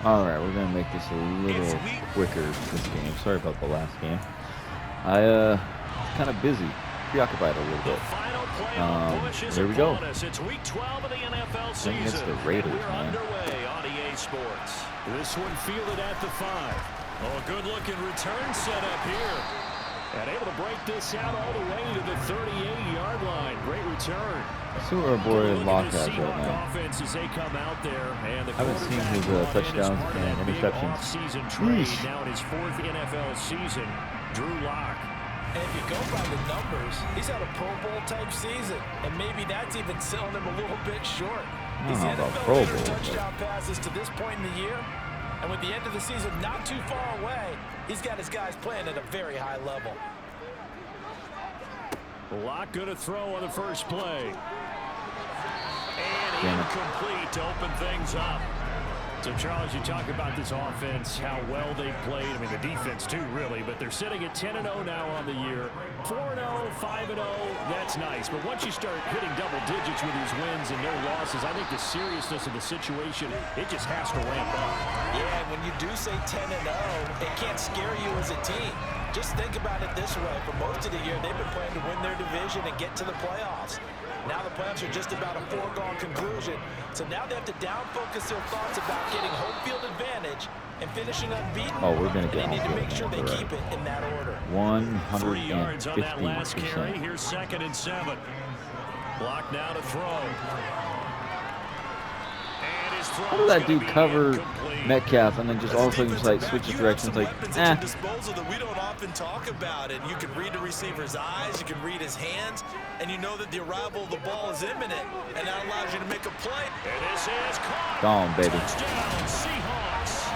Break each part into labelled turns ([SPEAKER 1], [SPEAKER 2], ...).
[SPEAKER 1] All right, we're gonna make this a little quicker this game. Sorry about the last game. I was kind of busy, preoccupied a little bit. Here we go.
[SPEAKER 2] It's week 12 of the NFL season.
[SPEAKER 1] Against the Raiders,
[SPEAKER 2] we're
[SPEAKER 1] man.
[SPEAKER 2] underway on EA Sports. This one fielded at the 5. Oh, good-looking return set up here. And able to break this out all the way to the 38-yard line. Great return.
[SPEAKER 1] Let's see what our boy Locke has right now.
[SPEAKER 2] Offense as they come out there, and the
[SPEAKER 1] I haven't seen his touchdowns and interceptions.
[SPEAKER 2] Season trade now in his 4th NFL season. Drew Lock.
[SPEAKER 3] And if you go by the numbers, he's had a Pro Bowl type season, and maybe that's even selling him a little bit short. He's had
[SPEAKER 1] Pro Bowl
[SPEAKER 3] touchdown passes to this point in the year, and with the end of the season not too far away, he's got his guys playing at a very high level.
[SPEAKER 2] Lock going to throw on the first play. And incomplete to open things up. So, Charles, you talk about this offense, how well they played. I mean, the defense, too, really. But they're sitting at 10-0 now on the year. 4-0, 5-0, that's nice. But once you start hitting double digits with these wins and no losses, I think the seriousness of the situation, it just has to ramp up.
[SPEAKER 3] Yeah, and when you do say 10-0, it can't scare you as a team. Just think about it this way. For most of the year, they've been playing to win their division and get to the playoffs. Now the playoffs are just about a foregone conclusion. So now they have to down-focus their thoughts about getting home field advantage and finishing unbeaten.
[SPEAKER 1] Oh, we're going to get
[SPEAKER 3] home field. They need to make sure they
[SPEAKER 1] right.
[SPEAKER 3] keep it in that order.
[SPEAKER 1] 115%.
[SPEAKER 2] 3 yards on that last carry. Here's 2nd and 7. Block now to throw.
[SPEAKER 1] How did that dude cover Metcalf and then just all of a sudden just like switches directions like,
[SPEAKER 4] disposal that we don't often talk about it. You can read the receiver's eyes, you can read his hands, and you know that the arrival of the ball is imminent, and that allows you to make a play.
[SPEAKER 2] And this is caught.
[SPEAKER 1] Gone, baby.
[SPEAKER 2] Touchdown, Seahawks.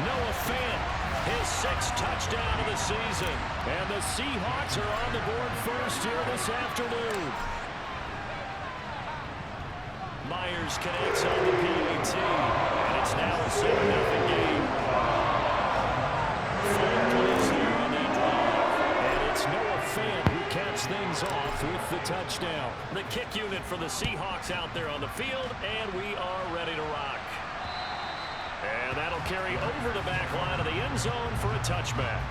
[SPEAKER 2] Noah Fant, his 6th touchdown of the season. And the Seahawks are on the board first here this afternoon. Myers connects on the PAT, and it's now a 7-0 game. 4 plays here on that drive, and it's Noah Fant who caps things off with the touchdown. The kick unit for the Seahawks out there on the field, and we are ready to rock. And that'll carry over the back line of the end zone for a touchback.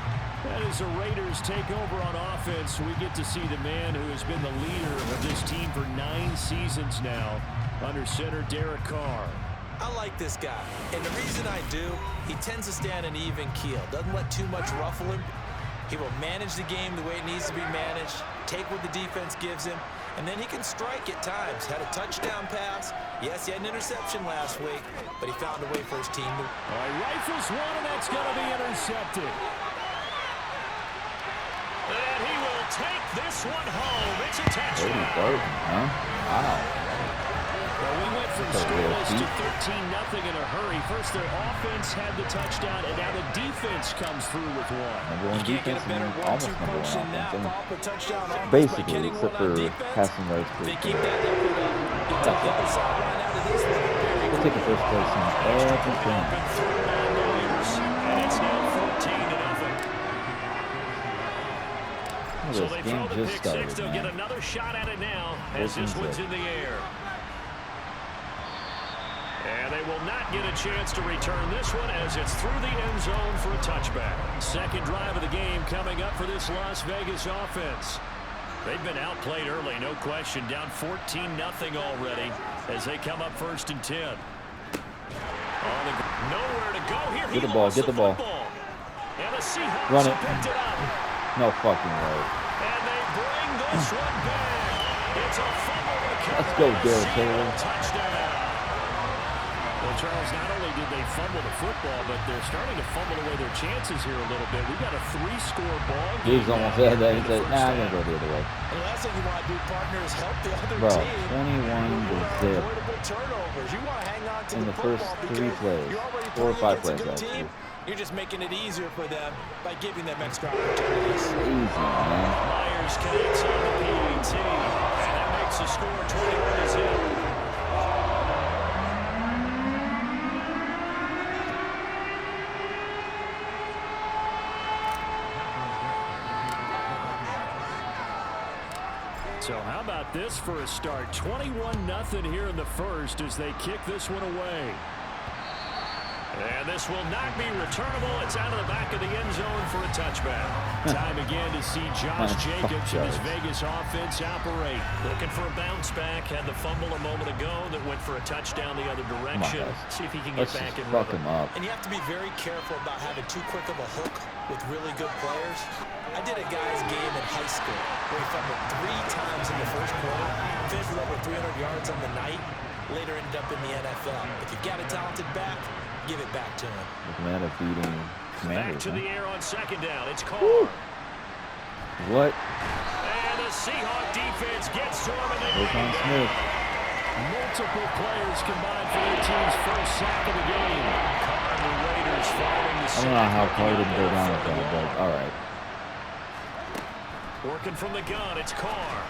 [SPEAKER 2] And as the Raiders take over on offense, we get to see the man who has been the leader of this team for 9 seasons now, under center Derek Carr.
[SPEAKER 3] I like this guy, and the reason I do, he tends to stay on an even keel, doesn't let too much ruffle him. He will manage the game the way it needs to be managed, take what the defense gives him, and then he can strike at times. Had a touchdown pass. Yes, he had an interception last week, but he found a way for his team to...
[SPEAKER 2] All right, rifles one, and that's going to be intercepted. And he will take this one home. It's a touchdown.
[SPEAKER 1] Wow.
[SPEAKER 2] Well, we went from scoreless to 13-0 in a hurry. First, their offense had the touchdown, and now the defense comes through with one.
[SPEAKER 1] Number 1 defense and almost number 1 offense. Basically, except for passing yards per game. We'll take the first place in everything.
[SPEAKER 2] And it's now 14-0. So they throw the pick six. They'll get another shot at it now as this one's in the air. And they will not get a chance to return this one as it's through the end zone for a touchback. 2nd drive of the game coming up for this Las Vegas offense. They've been outplayed early, no question. Down 14-0 already as they come up 1st and 10. Nowhere to go here.
[SPEAKER 1] Get the ball, get the ball.
[SPEAKER 2] And the Seahawks
[SPEAKER 1] run it.
[SPEAKER 2] Picked it up.
[SPEAKER 1] No fucking way.
[SPEAKER 2] And they bring this one back. It's a fumble.
[SPEAKER 1] Let's go, Derek Taylor.
[SPEAKER 2] Touchdown. Well, Charles, not only did they fumble the football, but they're starting to fumble away their chances here a little bit. We've got a 3-score ball game.
[SPEAKER 1] He's almost had that. He's like, nah, I'm going to go the other way.
[SPEAKER 3] And the last thing you want to do, partner, is help the other
[SPEAKER 1] Bro,
[SPEAKER 3] team.
[SPEAKER 1] 21-0.
[SPEAKER 3] Turnovers. You want to hang on to
[SPEAKER 1] in the first 3 plays. 4 or 5 plays, actually.
[SPEAKER 3] You're just making it easier for them by giving them extra opportunities.
[SPEAKER 1] Easy, man.
[SPEAKER 2] Myers connects on the PAT, and that makes the score 21-0. So how about this for a start? 21-0 here in the first as they kick this one away. And this will not be returnable. It's out of the back of the end zone for a touchback. Time again to see Josh Jacobs and his Vegas offense operate. Looking for a bounce back. Had the fumble a moment ago that went for a touchdown the other direction. See if he can get back in rhythm.
[SPEAKER 3] And you have to be very careful about having too quick of a hook with really good players. I did a guy's game in high school where he fumbled 3 times in the first quarter, finished with over 300 yards on the night, later ended up in the NFL. If you've got a talented back, give it back to him.
[SPEAKER 1] Atlanta beating Commanders.
[SPEAKER 2] Back to the air on second down. It's Carr.
[SPEAKER 1] What?
[SPEAKER 2] And the Seahawk defense gets to him. And
[SPEAKER 1] Smith.
[SPEAKER 2] Multiple players combined for their team's first sack of the game. Carr and the Raiders following the sack.
[SPEAKER 1] I don't know how Carr didn't go down with that, but all right.
[SPEAKER 2] Working from the gun, it's Carr.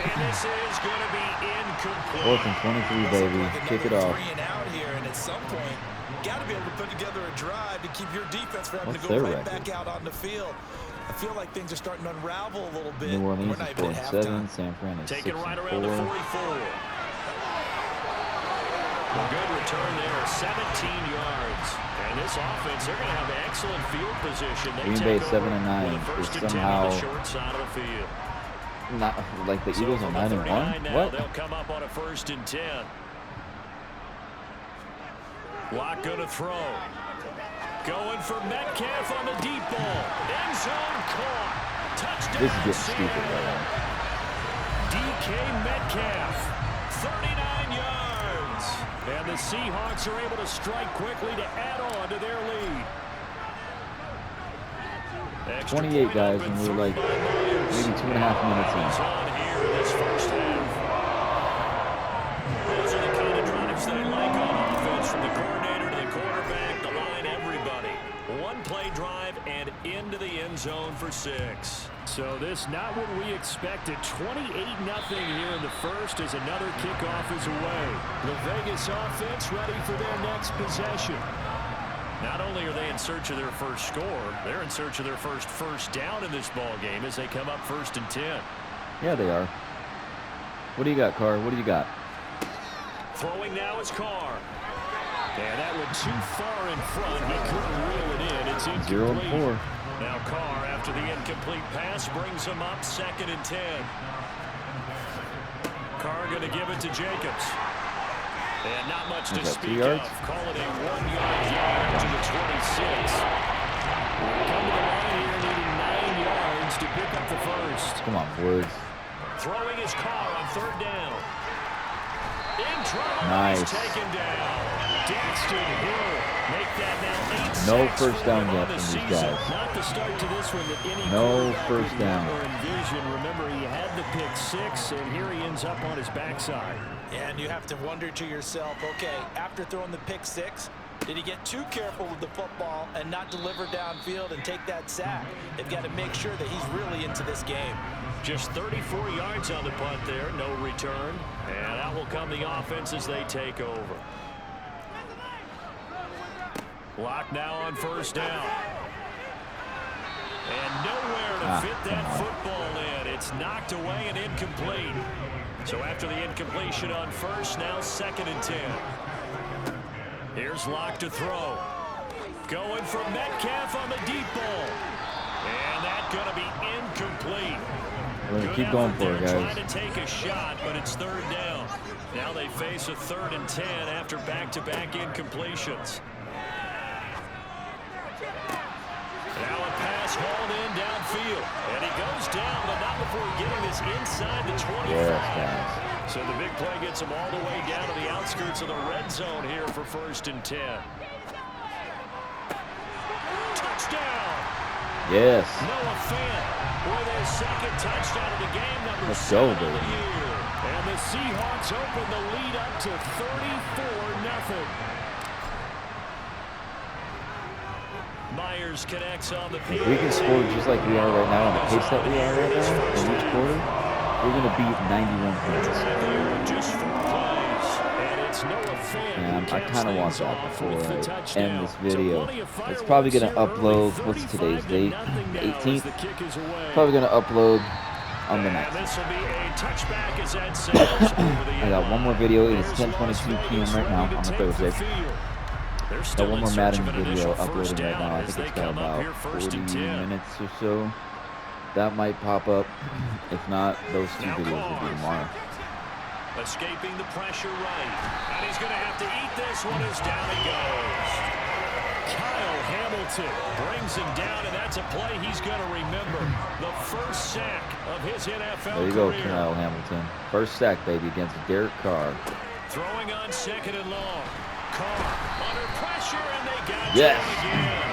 [SPEAKER 2] And this is going to be incomplete.
[SPEAKER 1] 4th and 23, baby. Kick it off.
[SPEAKER 4] 3 and out here, and at some point, got to be able to put together a drive to keep your defense from having
[SPEAKER 1] What's
[SPEAKER 4] to go
[SPEAKER 1] their
[SPEAKER 4] right
[SPEAKER 1] record?
[SPEAKER 4] back out on the field. I feel like things are starting to unravel a little bit.
[SPEAKER 1] New Orleans
[SPEAKER 4] We're not
[SPEAKER 1] is
[SPEAKER 4] even
[SPEAKER 1] 4
[SPEAKER 4] at
[SPEAKER 1] and 7.
[SPEAKER 4] halftime.
[SPEAKER 1] San Fran is 6
[SPEAKER 2] Taking
[SPEAKER 1] and
[SPEAKER 2] right
[SPEAKER 1] 4.
[SPEAKER 2] around the 44. A good return there, 17 yards. And this offense, they're going to have excellent field position. They
[SPEAKER 1] Green Bay
[SPEAKER 2] take
[SPEAKER 1] 7
[SPEAKER 2] over
[SPEAKER 1] and 9
[SPEAKER 2] with a first
[SPEAKER 1] is
[SPEAKER 2] and 10
[SPEAKER 1] somehow
[SPEAKER 2] on the short side of the field.
[SPEAKER 1] Not like the Eagles are 9 and 1.
[SPEAKER 2] Now,
[SPEAKER 1] What?
[SPEAKER 2] they'll come up on a 1st and 10. Lock going to throw. Going for Metcalf on the deep ball. End zone caught. Touchdown.
[SPEAKER 1] This is getting stupid right now.
[SPEAKER 2] DK Metcalf, 39 yards. And the Seahawks are able to strike quickly to add on to their lead.
[SPEAKER 1] 28 guys, and we're like maybe 2.5 minutes in.
[SPEAKER 2] On here in this first half. Those are the kind of drives that I like on offense, from the coordinator to the quarterback, the line, everybody. 1-play drive and into the end zone for 6. So this not what we expected. 28-0 here in the first as another kickoff is away. The Vegas offense ready for their next possession. Not only are they in search of their first score, they're in search of their first down in this ball game as they come up 1st and 10.
[SPEAKER 1] Yeah, they are. What do you got, Carr? What do you got?
[SPEAKER 2] Throwing now is Carr. And that went too far in front. He couldn't reel it in. It's incomplete.
[SPEAKER 1] 0 and 4.
[SPEAKER 2] Now Carr, after the incomplete pass, brings him up 2nd and 10. Carr going to give it to Jacobs. And not much to speak of. Call it a 1-yard gain to the 26. Come to the line here, needing 9 yards to pick up the first.
[SPEAKER 1] Come on, boys.
[SPEAKER 2] Throwing his Carr on 3rd down. In trouble.
[SPEAKER 1] Nice.
[SPEAKER 2] He's taken down. Daxton Hill. Make that now 8
[SPEAKER 1] No
[SPEAKER 2] sacks
[SPEAKER 1] first down
[SPEAKER 2] for him
[SPEAKER 1] yet
[SPEAKER 2] on the
[SPEAKER 1] from these
[SPEAKER 2] season.
[SPEAKER 1] guys.
[SPEAKER 2] Not the start to this one that any
[SPEAKER 1] No
[SPEAKER 2] quarterback
[SPEAKER 1] first
[SPEAKER 2] would
[SPEAKER 1] down.
[SPEAKER 2] ever envision. Remember, he had the pick 6, and here he ends up on his backside.
[SPEAKER 3] And you have to wonder to yourself, okay, after throwing the pick 6, did he get too careful with the football and not deliver downfield and take that sack? They've got to make sure that he's really into this game.
[SPEAKER 2] Just 34 yards on the punt there, no return. And out will come the offense as they take over. Lock now on 1st down. And nowhere to fit that football in. It's knocked away and incomplete. So after the incompletion on 1st, now 2nd and 10. Here's Lock to throw. Going for Metcalf on the deep ball. And that's going to be incomplete.
[SPEAKER 1] We're going to keep going for it, guys.
[SPEAKER 2] Trying to take a shot, but it's 3rd down. Now they face a 3rd and 10 after back-to-back incompletions. Now a pass hauled in downfield. And he goes down, but not before getting this inside the 25.
[SPEAKER 1] Yes,
[SPEAKER 2] so the big play gets him all the way down to the outskirts of the red zone here for 1st and 10. Touchdown!
[SPEAKER 1] Yes.
[SPEAKER 2] Noah Fant with his 2nd touchdown of the game, number
[SPEAKER 1] Let's
[SPEAKER 2] 7
[SPEAKER 1] go,
[SPEAKER 2] of the
[SPEAKER 1] baby.
[SPEAKER 2] year. And the Seahawks open the lead up to 34-0. Myers connects on the
[SPEAKER 1] If we can score just like we are right now, on the pace that we are right now, in each quarter, we're going to beat 91 points.
[SPEAKER 2] Just 4 plays, and it's Noah Fant.
[SPEAKER 1] And I kind of want that before I end
[SPEAKER 2] touchdown.
[SPEAKER 1] this video. It's probably going to upload, what's today's date? 18th? Probably going to upload on the 9th.
[SPEAKER 2] This will be a touchback as that sails over the
[SPEAKER 1] I got one more video. It is 10:22 p.m. right now on a Thursday.
[SPEAKER 2] They're
[SPEAKER 1] Got
[SPEAKER 2] still
[SPEAKER 1] one
[SPEAKER 2] in
[SPEAKER 1] more
[SPEAKER 2] search
[SPEAKER 1] Madden
[SPEAKER 2] of an
[SPEAKER 1] video
[SPEAKER 2] initial
[SPEAKER 1] uploading
[SPEAKER 2] first
[SPEAKER 1] right
[SPEAKER 2] down
[SPEAKER 1] now. I
[SPEAKER 2] as
[SPEAKER 1] think
[SPEAKER 2] they
[SPEAKER 1] it's got
[SPEAKER 2] come up
[SPEAKER 1] about
[SPEAKER 2] here
[SPEAKER 1] 40
[SPEAKER 2] 1st and 10.
[SPEAKER 1] minutes or so. That might pop up. If not, those two
[SPEAKER 2] Now
[SPEAKER 1] videos will be
[SPEAKER 2] Carr.
[SPEAKER 1] tomorrow.
[SPEAKER 2] Escaping the pressure right. And he's going to have to eat this one as down he goes. Kyle Hamilton brings him down, and that's a play he's going to remember. The first sack of his NFL
[SPEAKER 1] There you go,
[SPEAKER 2] career.
[SPEAKER 1] Kyle Hamilton. First sack, baby, against Derek Carr.
[SPEAKER 2] Throwing on 2nd and long. Carr under pressure, and they got
[SPEAKER 1] Yes.
[SPEAKER 2] him again.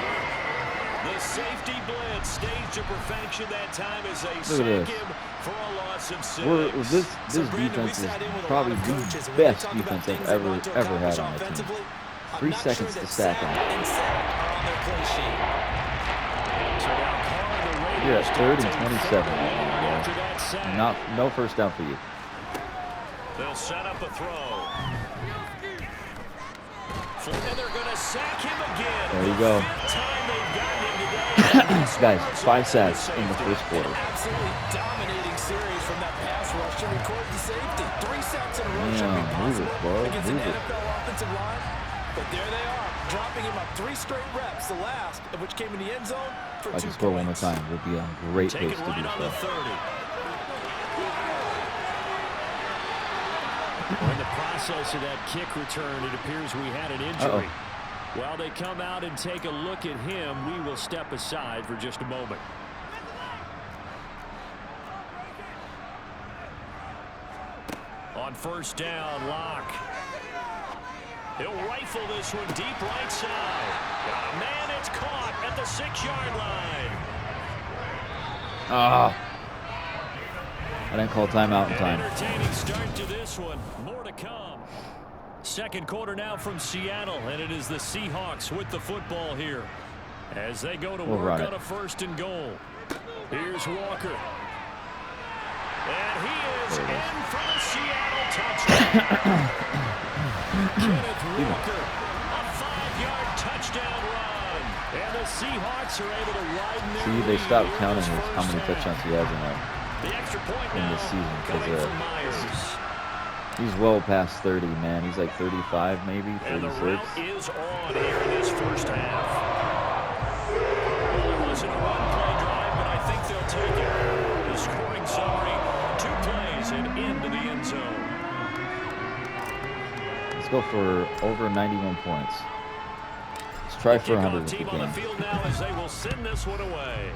[SPEAKER 2] The safety blitz staged to perfection that time as they sack him for a loss of 6.
[SPEAKER 1] This defense is probably the best defense I've ever had on my team. 3 seconds to sack him. You're at 3rd and 27 right now, bro. No first down for you.
[SPEAKER 2] They'll set up a throw. And they're going to sack him again.
[SPEAKER 1] There you go. Guys, 5 sacks in the first quarter.
[SPEAKER 3] Absolutely dominating series from that pass rush to record the safety. 3 sacks in a row should be possible against an NFL offensive line. But there they are, dropping him up 3 straight reps, the last of which came in the end zone for 2 points.
[SPEAKER 1] I can score one more time. We'll be on great pace to do so.
[SPEAKER 2] In the process of that kick return, it appears we had an injury. While they come out and take a look at him, we will step aside for just a moment. On first down, Locke. He'll rifle this one deep right side. Got a man, it's caught at the 6-yard line.
[SPEAKER 1] I didn't call timeout in time.
[SPEAKER 2] Entertaining start to this one. More to come. Second quarter now from Seattle, and it is the Seahawks with the football here as they go to work on a 1st and goal. Here's Walker. And he is in for the Seattle touchdown. Kenneth Walker, a 5-yard touchdown run. And the Seahawks are able to widen their lead.
[SPEAKER 1] See, they stopped counting how many touchdowns he has in this season because he's well past 30, man. He's like 35, maybe 36.
[SPEAKER 2] And the route is on here in this first half. Well, it wasn't a one-play drive, but I think they'll take it. The scoring summary: 2 plays and into the end zone.
[SPEAKER 1] Let's go for over 91 points. Let's try for 100 if we
[SPEAKER 2] team on the field now as they will send this one away.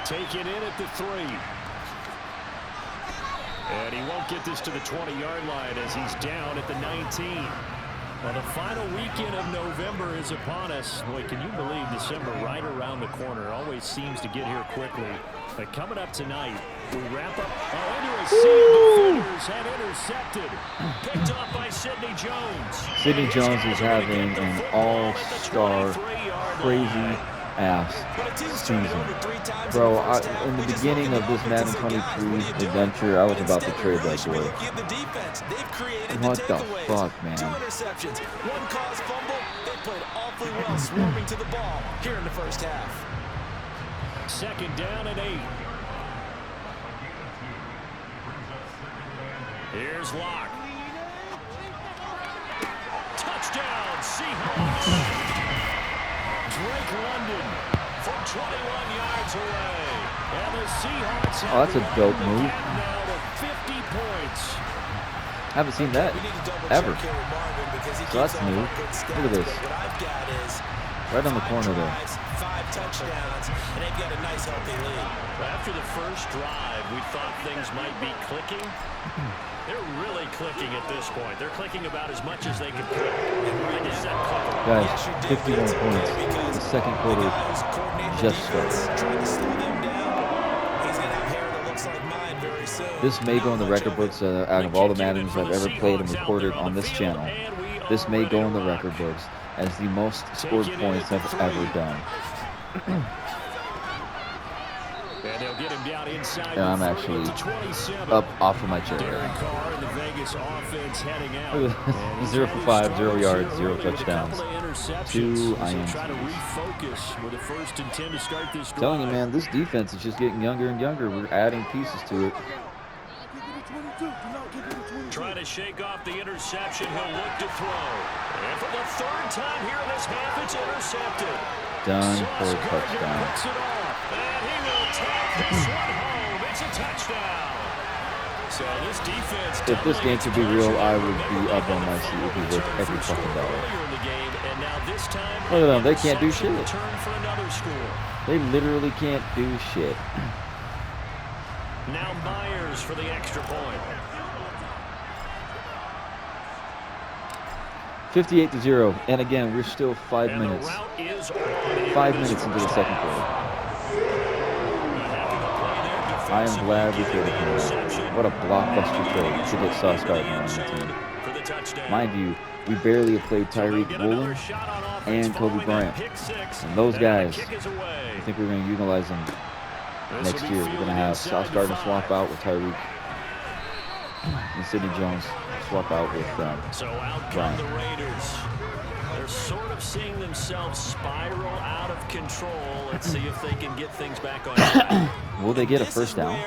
[SPEAKER 2] Taken in at the 3. And he won't get this to the 20-yard line as he's down at the 19. Well, the final weekend of November is upon us. Boy, can you believe December right around the corner? Always seems to get here quickly. But coming up tonight, we wrap up into a sea of defenders and intercepted. Picked up by Sidney Jones.
[SPEAKER 1] Sidney Jones is having an all-star, crazy-ass season. Bro, in the beginning of this Madden 23 adventure, I was about to trade that boy. What the fuck, man?
[SPEAKER 3] 2 interceptions, 1 caused fumble. They played awfully well swarming to the ball here in the first half.
[SPEAKER 2] 2nd down and 8. Here's Locke. Touchdown, Seahawks. Drake London from 21 yards away. And the Seahawks have
[SPEAKER 1] that's a dope move.
[SPEAKER 2] now to 50 points.
[SPEAKER 1] Haven't seen that ever. So that's new. Look at this. Right on the corner there.
[SPEAKER 3] 5 touchdowns, and they've got a nice healthy lead.
[SPEAKER 2] After the first drive, we thought things might be clicking. They're really clicking at this point. They're clicking about as much as they can click.
[SPEAKER 1] Guys, 51 points. The second quarter just started. This may go in the record books out of all the Maddens I've ever played and recorded on this channel. This may go in the record books as the most scored points I've ever done. And I'm actually up off of my chair. 0 for 5, 0 yards, 0 touchdowns, 2 IMs. Telling you, man, this defense is just getting younger and younger. We're adding pieces to it.
[SPEAKER 2] Trying to shake off the interception. He'll look to throw. And for the third time here in this half, it's intercepted.
[SPEAKER 1] Done for a touchdown.
[SPEAKER 2] Picks it off. And he will take this one home. It's a touchdown. So this defense.
[SPEAKER 1] If this game could be real, I would be up on my seat. It would be worth every fucking dollar. Look at them. They can't do shit. They literally can't do shit.
[SPEAKER 2] Now Myers for the extra point.
[SPEAKER 1] 58-0. And again, we're still 5 minutes. 5 minutes into the second quarter. I am glad we traded him. What a blockbuster trade to get Sauce Gardner on the team. Mind you, we barely have played Tyreek Woolen and Kobe Bryant. And those guys, I think we're going to utilize them next year. We're going to have Sauce Gardner swap out with Tyreek and Sidney Jones swap out with
[SPEAKER 2] So out come the Raiders. They're sort of seeing themselves spiral out of control. Let's see if they can get things back on track.
[SPEAKER 1] Will they get a first down?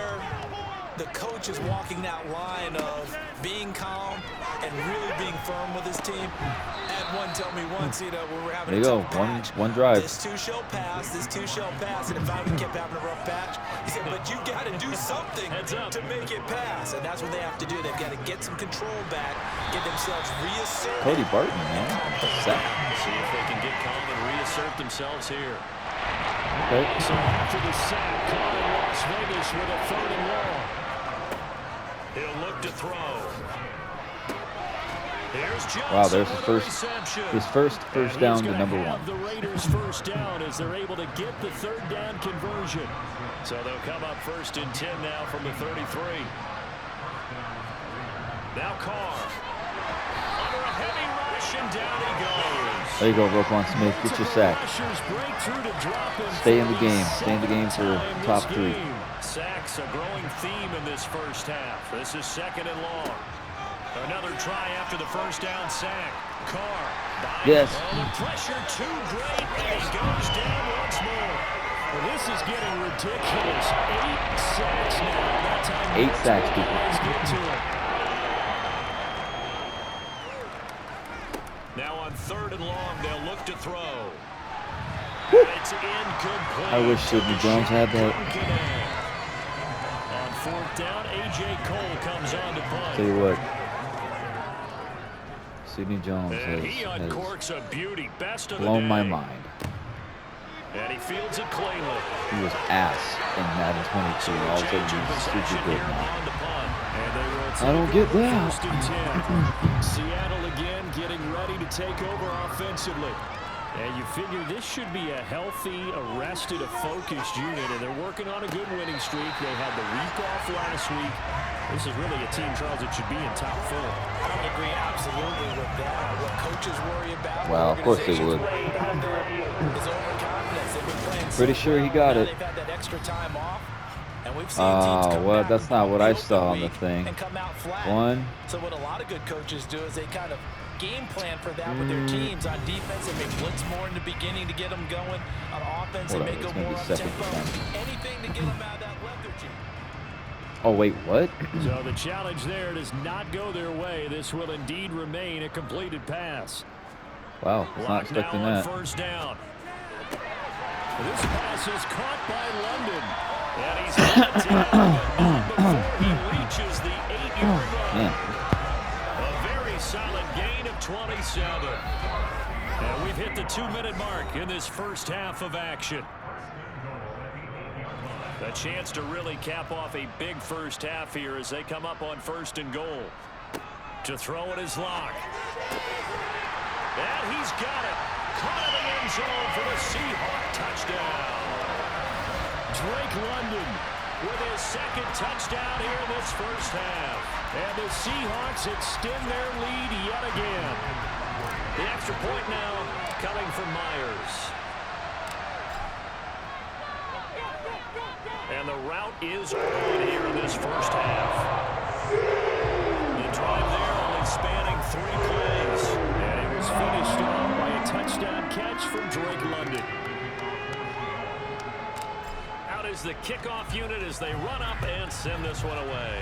[SPEAKER 3] The coach is walking that line of being calm and really being firm with his team. Ed one told me once, you know, when we're having
[SPEAKER 1] there you
[SPEAKER 3] a tough
[SPEAKER 1] go,
[SPEAKER 3] patch,
[SPEAKER 1] one drive.
[SPEAKER 3] This two shall pass, and if I kept having a rough patch, he said, but you got to do something to make it pass, and that's what they have to do. They've got to get some control back, get themselves reasserted.
[SPEAKER 1] Cody Barton, man.
[SPEAKER 2] See if they can get calm and reassert themselves here.
[SPEAKER 1] Okay.
[SPEAKER 2] So after the sack, caught in Las Vegas with a 3rd and long. He'll look to throw.
[SPEAKER 1] Wow, there's his first down to number 1.
[SPEAKER 2] The Raiders first down as they're able to get the 3rd down conversion. So they'll come up 1st and 10 now from the 33. Now Carr. Under a heavy rush and down he goes.
[SPEAKER 1] There you go, Roquan Smith. Get your sack. Stay in the game. Stay in the game for top 3.
[SPEAKER 2] Sacks a growing theme in this first half. This is 2nd and long. Another try after the first down sack. Carr.
[SPEAKER 1] Yes.
[SPEAKER 2] The pressure too great, and he goes down once more. Well, this is getting ridiculous. 8 sacks now. That time
[SPEAKER 1] 8 sacks, people.
[SPEAKER 2] Get to it. Now on 3rd and long, they'll look to throw. It's incomplete.
[SPEAKER 1] I wish Sidney Jones had that.
[SPEAKER 2] On 4th down, A.J. Cole comes on to punt.
[SPEAKER 1] Tell you what. Sidney Jones has blown my mind.
[SPEAKER 2] And he fields it cleanly.
[SPEAKER 1] He was ass in Madden 22. All of a sudden he's super good now. I don't get that.
[SPEAKER 2] Seattle again getting ready to take over offensively. And you figure this should be a healthy, arrested, a focused unit, and they're working on a good winning streak. They had the week off last week. This is really a team, Charles, that should be in top 4.
[SPEAKER 3] I would agree absolutely with that. What coaches worry about.
[SPEAKER 1] Well, of course they would.
[SPEAKER 3] Is overconfidence. They've been playing
[SPEAKER 1] pretty sure he got it.
[SPEAKER 3] They've had that extra time off. And we've seen teams come
[SPEAKER 1] well,
[SPEAKER 3] back
[SPEAKER 1] that's not what I
[SPEAKER 3] the
[SPEAKER 1] saw on the
[SPEAKER 3] week
[SPEAKER 1] thing.
[SPEAKER 3] and come out flat.
[SPEAKER 1] 1.
[SPEAKER 3] So what a lot of good coaches do is they kind of game plan for that with their teams. On defense, they may blitz more in the beginning to get them going. On offense, they may go more up tempo. Anything to get them out of that lethargy.
[SPEAKER 1] Oh, wait, what?
[SPEAKER 2] So the challenge there does not go their way. This will indeed remain a completed pass.
[SPEAKER 1] Wow, I was not expecting that.
[SPEAKER 2] 1st down. This pass is caught by London. And he's down before he reaches the 8-yard line. A very solid gain of 27. And we've hit the 2-minute mark in this first half of action. A chance to really cap off a big first half here as they come up on 1st and goal. To throw it is Locke. And he's got it. Caught in the end zone for the Seahawk touchdown. Drake London with his 2nd touchdown here in this first half. And the Seahawks extend their lead yet again. The extra point now coming from Myers. And the route is on here in this first half. The drive there only spanning 3 plays. And it was finished off by a touchdown catch from Drake London. Out is the kickoff unit as they run up and send this one away.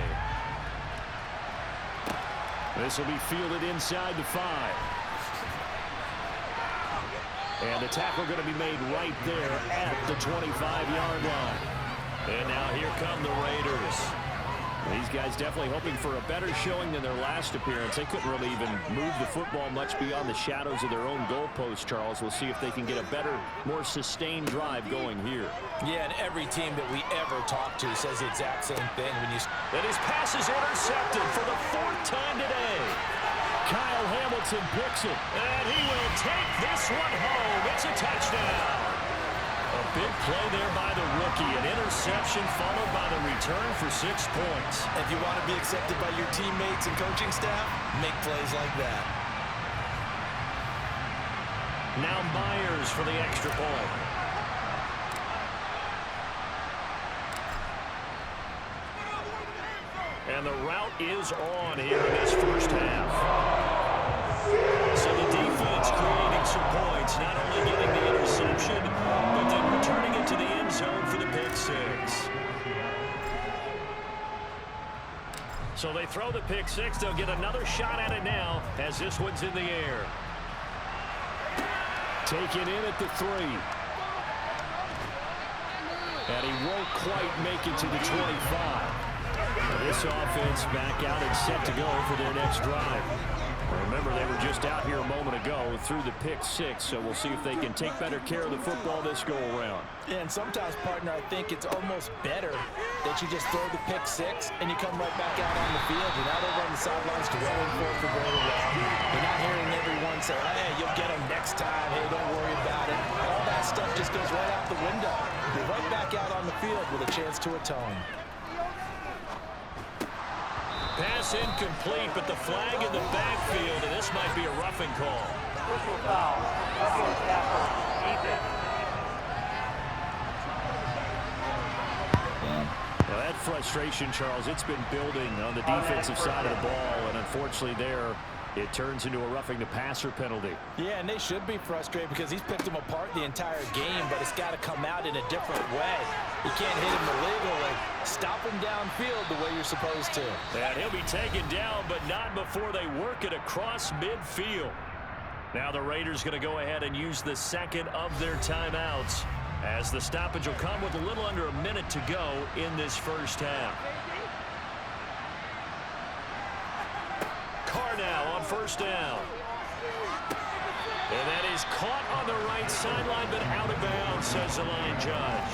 [SPEAKER 2] This will be fielded inside the 5. And the tackle going to be made right there at the 25-yard line. And now here come the Raiders. These guys definitely hoping for a better showing than their last appearance. They couldn't really even move the football much beyond the shadows of their own goalpost, Charles. We'll see if they can get a better, more sustained drive going here.
[SPEAKER 3] Yeah, and every team that we ever talk to says the exact same thing.
[SPEAKER 2] And his pass is intercepted for the 4th time today. Kyle Hamilton picks it, and he will take this one home. It's a touchdown. A big play there by the rookie. An interception followed by the return for 6 points.
[SPEAKER 3] If you want to be accepted by your teammates and coaching staff, make plays like that.
[SPEAKER 2] Now Myers for the extra point. And the route is on here in this first half. So the defense creating some points, not only getting the interception, but then returning it to the end zone for the pick 6. So they throw the pick 6. They'll get another shot at it now as this one's in the air. Taken in at the 3. And he won't quite make it to the 25. This offense back out and set to go for their next drive. Remember, they were just out here a moment ago through the pick 6, so we'll see if they can take better care of the football this go-around.
[SPEAKER 3] Yeah, and sometimes, partner, I think it's almost better that you just throw the pick 6 and you come right back out on the field. You're not over on the sidelines dwelling for the goal around. You're not hearing everyone say, hey, you'll get them next time. Hey, don't worry about it. All that stuff just goes right out the window. You're right back out on the field with a chance to atone.
[SPEAKER 2] Pass incomplete, but the flag in the backfield, and this might be a roughing call. Now that frustration, Charles, it's been building on the defensive side of the ball, and unfortunately there, it turns into a roughing the passer penalty.
[SPEAKER 3] Yeah, and they should be frustrated because he's picked them apart the entire game, but it's got to come out in a different way. You can't hit him illegally. Stop him downfield the way you're supposed to.
[SPEAKER 2] And he'll be taken down, but not before they work it across midfield. Now the Raiders going to go ahead and use the second of their timeouts as the stoppage will come with a little under a minute to go in this first half. Carr now on first down. And that is caught on the right sideline, but out of bounds, says the line judge.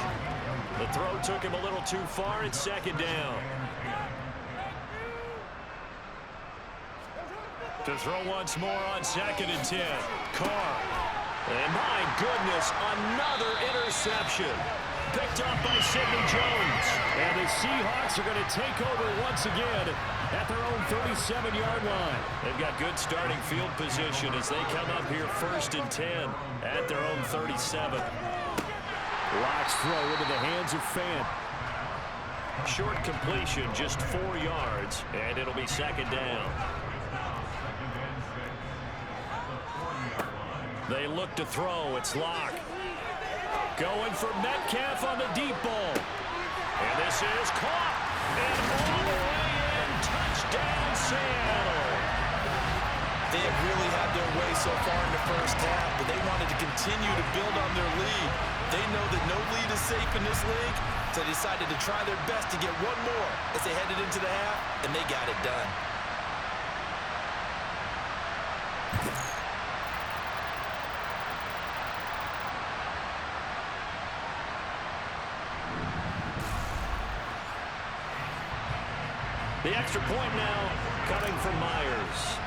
[SPEAKER 2] The throw took him a little too far. It's second down. To throw once more on 2nd and 10. Carr. And my goodness, another interception. Picked up by Sidney Jones. And the Seahawks are going to take over once again at their own 37-yard line. They've got good starting field position as they come up here 1st and 10 at their own 37. Locks throw into the hands of Fant. Short completion, just 4 yards, and it'll be second down. They look to throw. It's Locke. Going for Metcalf on the deep ball. And this is caught. And all the way in. Touchdown, Seattle.
[SPEAKER 3] They have really had their way so far in the first half, but they wanted to continue to build on their lead. They know that no lead is safe in this league, so they decided to try their best to get one more as they headed into the half, and they got it done.
[SPEAKER 2] The extra point now coming from Myers.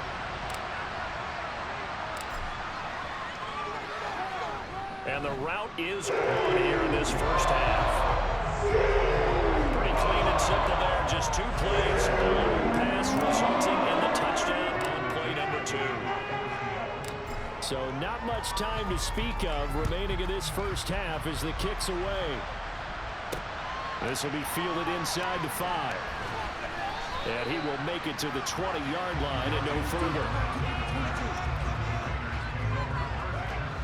[SPEAKER 2] And the route is on here in this first half. Pretty clean and simple there. Just 2 plays. A long pass resulting in the touchdown on play number 2. So not much time to speak of remaining in this first half as the kick's away. This will be fielded inside the 5. And he will make it to the 20-yard line and no further.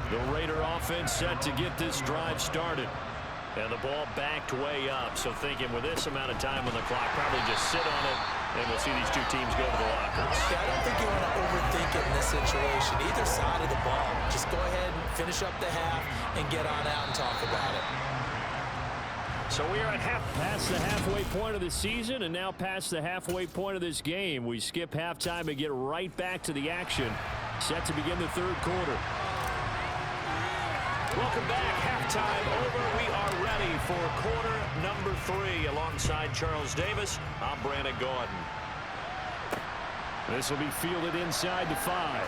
[SPEAKER 2] The Raider offense set to get this drive started. And the ball backed way up. So thinking with this amount of time on the clock, probably just sit on it And we'll see these two teams go to the lockers.
[SPEAKER 3] Yeah, I don't think you want to overthink it in this situation. Either side of the ball. Just go ahead and finish up the half and get on out and talk about it.
[SPEAKER 2] So we are at past the halfway point of the season and now past the halfway point of this game. We skip halftime and get right back to the action. Set to begin the third quarter. Welcome back. Halftime over. We are ready for quarter number 3. Alongside Charles Davis, I'm Brandon Gordon. This will be fielded inside the 5.